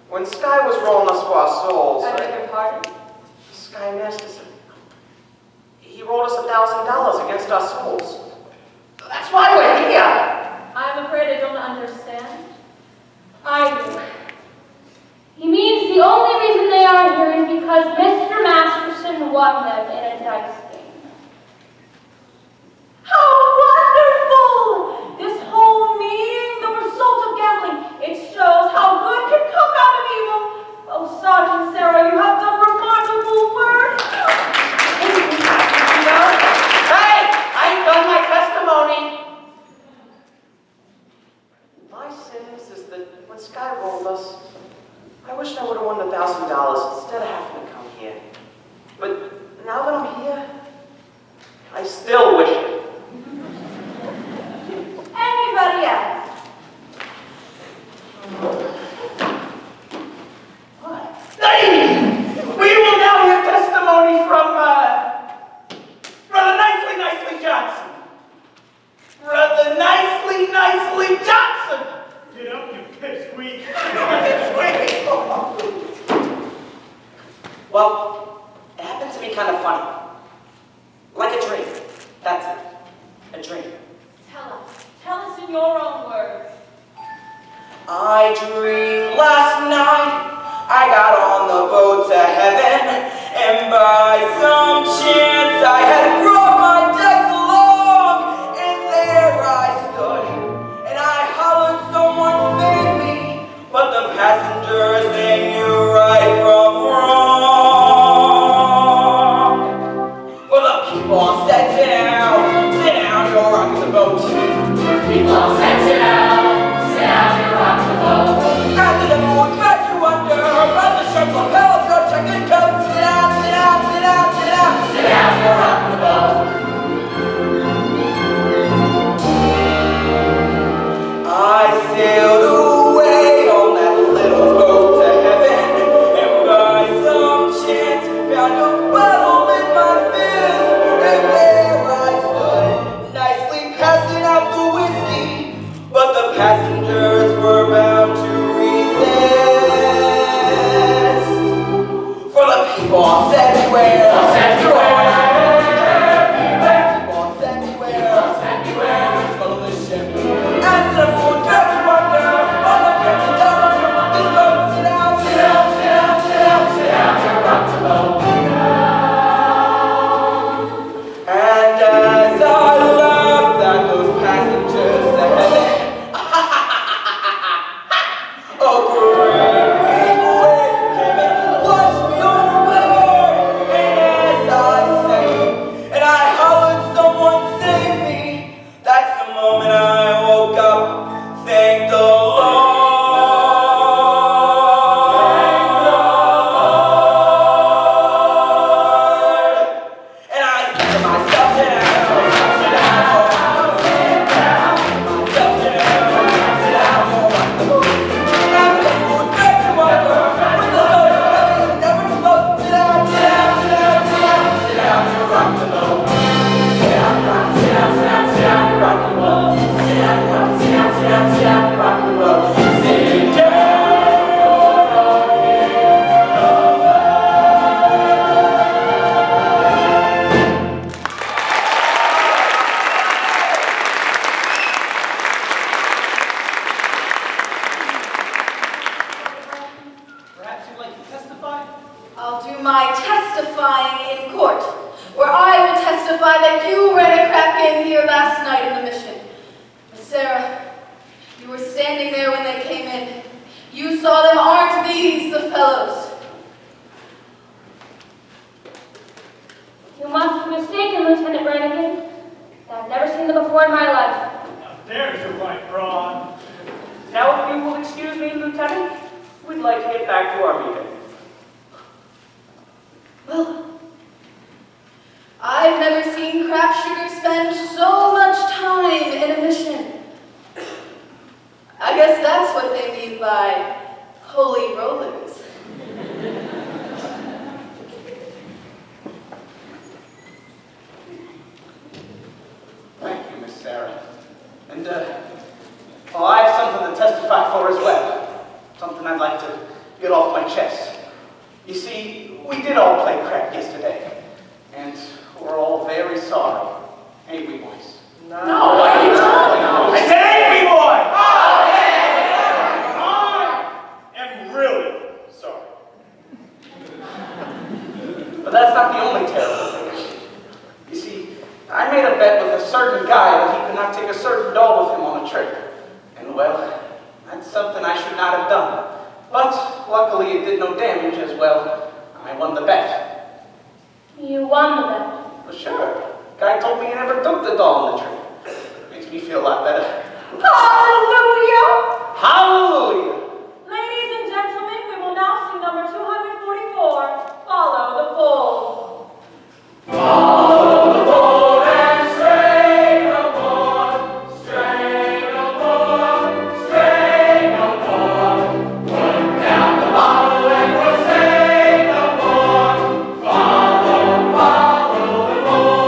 when Sky was rolling us for our souls, I beg your pardon? Sky Master said, he rolled us $1,000 against our souls. That's why we're here. I'm afraid I don't understand. I do. He means the only reason they are here is because Mr. Masterson won them in a dice game. How wonderful! This whole meeting, the result of gambling, it shows how good can come out of evil. Oh, Sergeant Sarah, you have done remarkable work. Hey, I ain't done my testimony. My sins is that when Sky rolled us, I wish I would have won the $1,000 instead of having to come here. But now that I'm here, I still wish it. Anybody else? We will now hear testimony from Brother Nicely Johnson. Brother Nicely Johnson. Get up, you pipsqueak. Well, it kind of funny. Like a dream. That's it. A dream. Tell us in your own words. I dreamed last night I got on the boat to heaven, and by some chance I had brought my death along, and there I stood, and I hollered someone save me, but the passengers, they knew right from wrong. Well, the people said, sit down, you're rocking the boat. People said, sit down, you're rocking the boat. And the moon drag you under, by the sharp lapel of your checkered coat. Sit down, you're rocking the boat. I sailed away on that little boat to heaven, and by some chance found a bottle in my fist, and there I stood, nicely passing out the whiskey, but the passengers were bound to resist. For the people said beware, people said beware, let's go to the ship. And the moon dragged you under, on the captain down, the boat, sit down, you rock the boat. And as I laughed at those passengers to heaven, a great big wave came and washed me overboard. And as I sang, and I hollered, someone save me, that's the moment I woke up, thank the Lord. And I said to myself, sit down, Perhaps you'd like to testify? I'll do my testifying in court, where I will testify that you ran a crap game here last night in the mission. Miss Sarah, you were standing there when they came in. You saw them. Aren't these the fellows? You must be mistaken, Lieutenant Brannigan. I've never seen them before in my life. Now there's your right, Braun. Now, if you will excuse me, Lieutenant, we'd like to get back to our meeting. Well, I've never seen crapshooters spend so much time in a mission. I guess that's what they mean by holy rollers. Thank you, Miss Sarah. And, well, I have something to testify for as well. Something I'd like to get off my chest. You see, we did all play crap yesterday, and we're all very sorry. Ain't we, boys? No, what are you talking about? I said, ain't we, boy? I am really sorry. But that's not the only terrible thing I did. You see, I made a bet with a certain guy that he could not take a certain doll with him on a trip. And, well, that's something I should not have done. But, luckily, it did no damage as well. I won the bet. You won the bet. Well, sure. Guy told me he never took the doll on the trip. Makes me feel a lot better. Hallelujah! Hallelujah! Ladies and gentlemen, we will now sing number 244, Follow the Bull. Follow the bull and stray no more, stray no more, stray no more. Put down the bottle and we'll say no more. Follow the bull.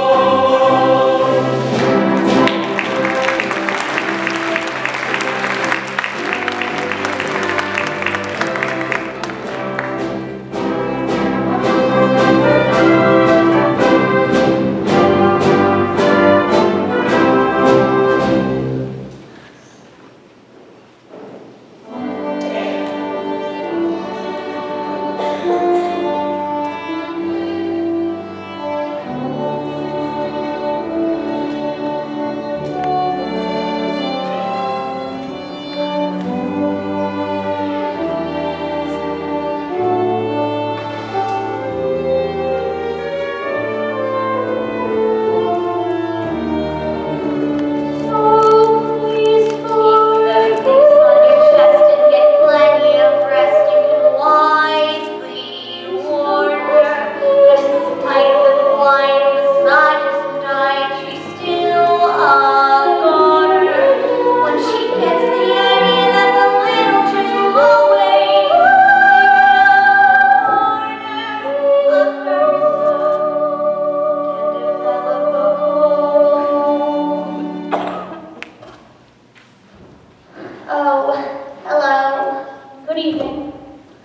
Good evening.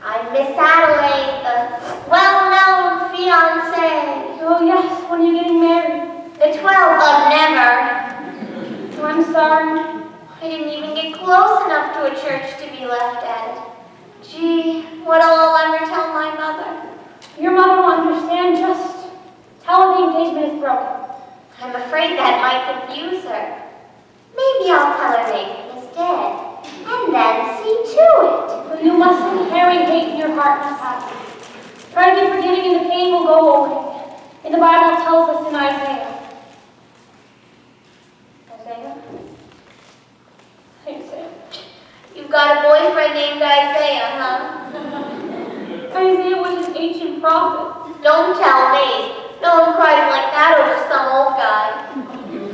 I'm Miss Adelaide, the well-known fiancée. Oh yes, when are you getting married? The 12th of never. Oh, I'm sorry. I didn't even get close enough to a church to be left at it. Gee, what'll I ever tell my mother? Your mother will understand. Just tell her the engagement is broken. I'm afraid that might confuse her. Maybe I'll tell her Nathan is dead, and then see to it. Well, you mustn't carry hate in your heart, Miss Adelaide. Try to be forgiving and the pain will go away. In the Bible it tells us in Isaiah. Isaiah? You've got a boyfriend named Isaiah, huh? Isaiah was an ancient prophet. Don't tell me. No one cries like that over some old guy.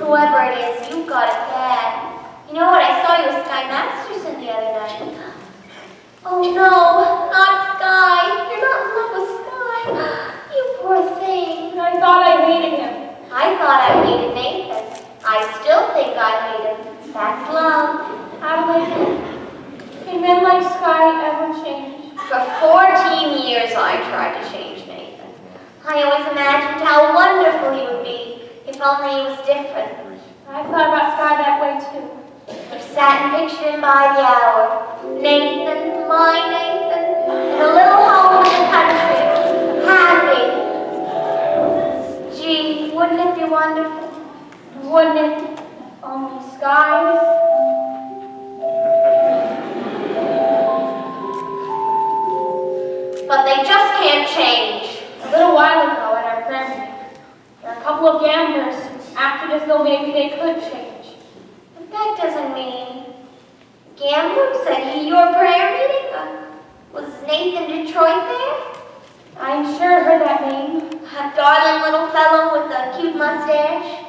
Whoever it is, you've got it bad. You know what? I saw you with Sky Masterson the other night. Oh no, not Sky. You're not in love with Sky. You poor thing. I thought I hated him. I thought I hated Nathan. I still think I hate him. That's love. Adelaide, can men like Sky ever change? For 14 years I tried to change Nathan. I always imagined how wonderful he would be if only he was different. I thought about Sky that way too. I've sat and pictured him by the hour. Nathan, my Nathan, in a little home in the country, happy. Gee, wouldn't it be wonderful? Wouldn't it? If only Sky. But they just can't change. A little while ago at our prayer meeting, there were a couple of gamblers who acted as though maybe they could change. But that doesn't mean. Gamblers at your prayer meeting? Was Nathan Detroit there? I'm sure I heard that name. That darling little fellow with the cute mustache?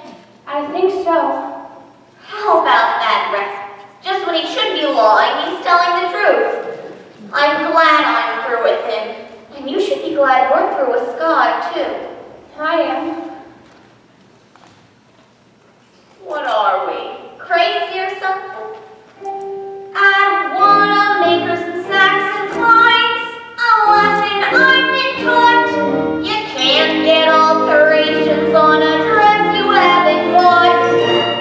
I think so. How about that, Rex? Just when he should be lying, he's telling the truth. I'm glad I'm through with him. And you should be glad we're through with Sky, too. I am. What are we? Crazy or something? I wanna makers and sacks and climbs. A lesson I've been taught. You can't get alterations on a dress you haven't bought.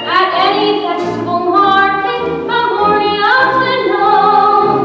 At any vegetable market, a Moriarty knows.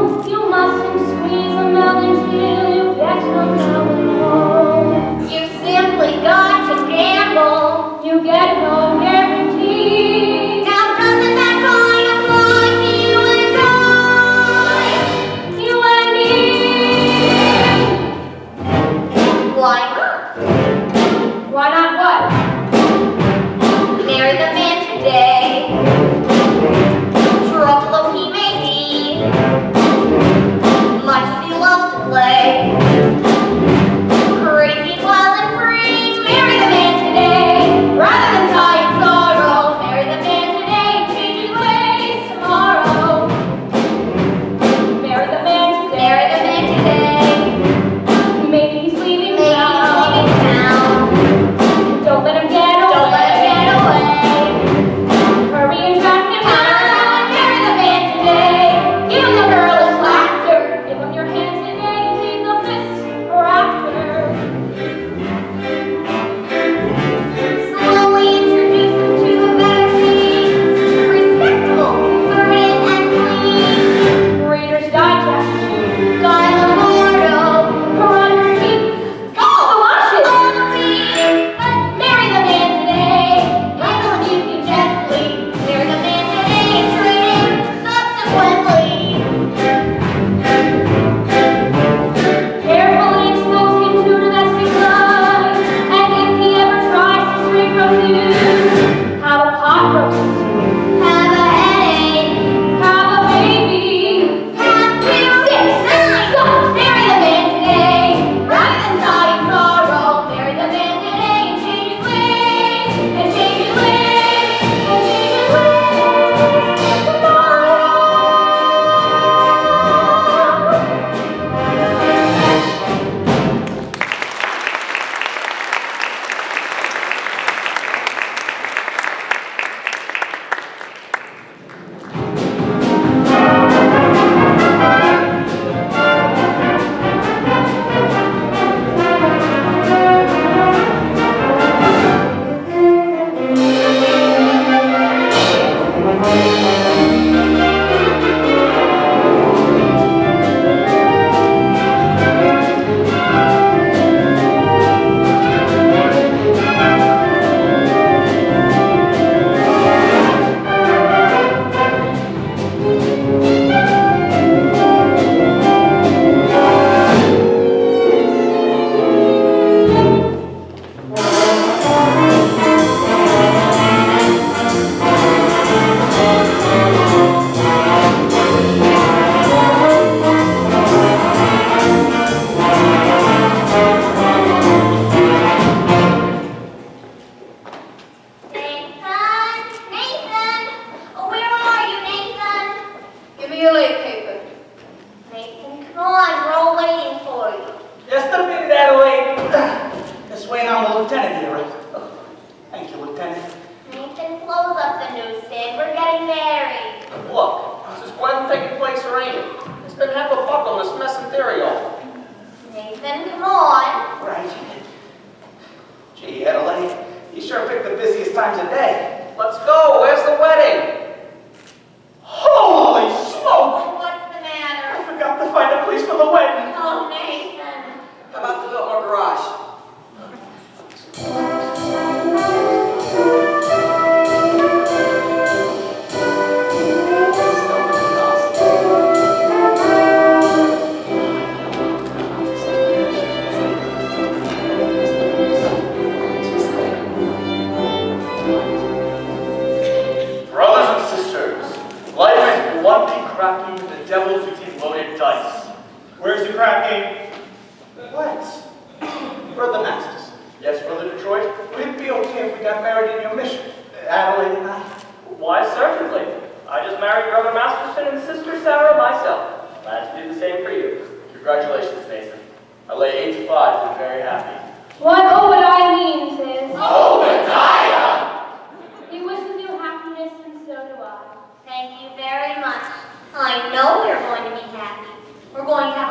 Come on, we're all waiting for you. Just a minute, Adelaide. Just waiting on the lieutenant here. Thank you, Lieutenant. Nathan, close up the newsstand. We're getting married. Look, is this wedding taking place or ain't it? It's been half a buck on this mesenterio. Nathan, come on. Right. Gee, Adelaide, you sure picked the busiest times of day. Let's go. Where's the wedding? Holy smoke! What's the matter? I forgot to find a place for the wedding. Oh, Nathan. How about the Biltmore garage? Brothers and sisters, life is one big cracking the devil's using loaded dice. Where's the cracking? What? Brother Masters, Yes, Brother Detroit? would it be okay if we got married in your mission? Adelaide and I? Why, certainly. I just married Brother Masterson and Sister Sarah myself. Glad to do the same for you. Congratulations, Nathan. I lay 8 to 5 and very happy. What Obadiah means is, Obadiah! he wishes you happiness, and so do I. Thank you very much. I know we're going to be happy. We're going to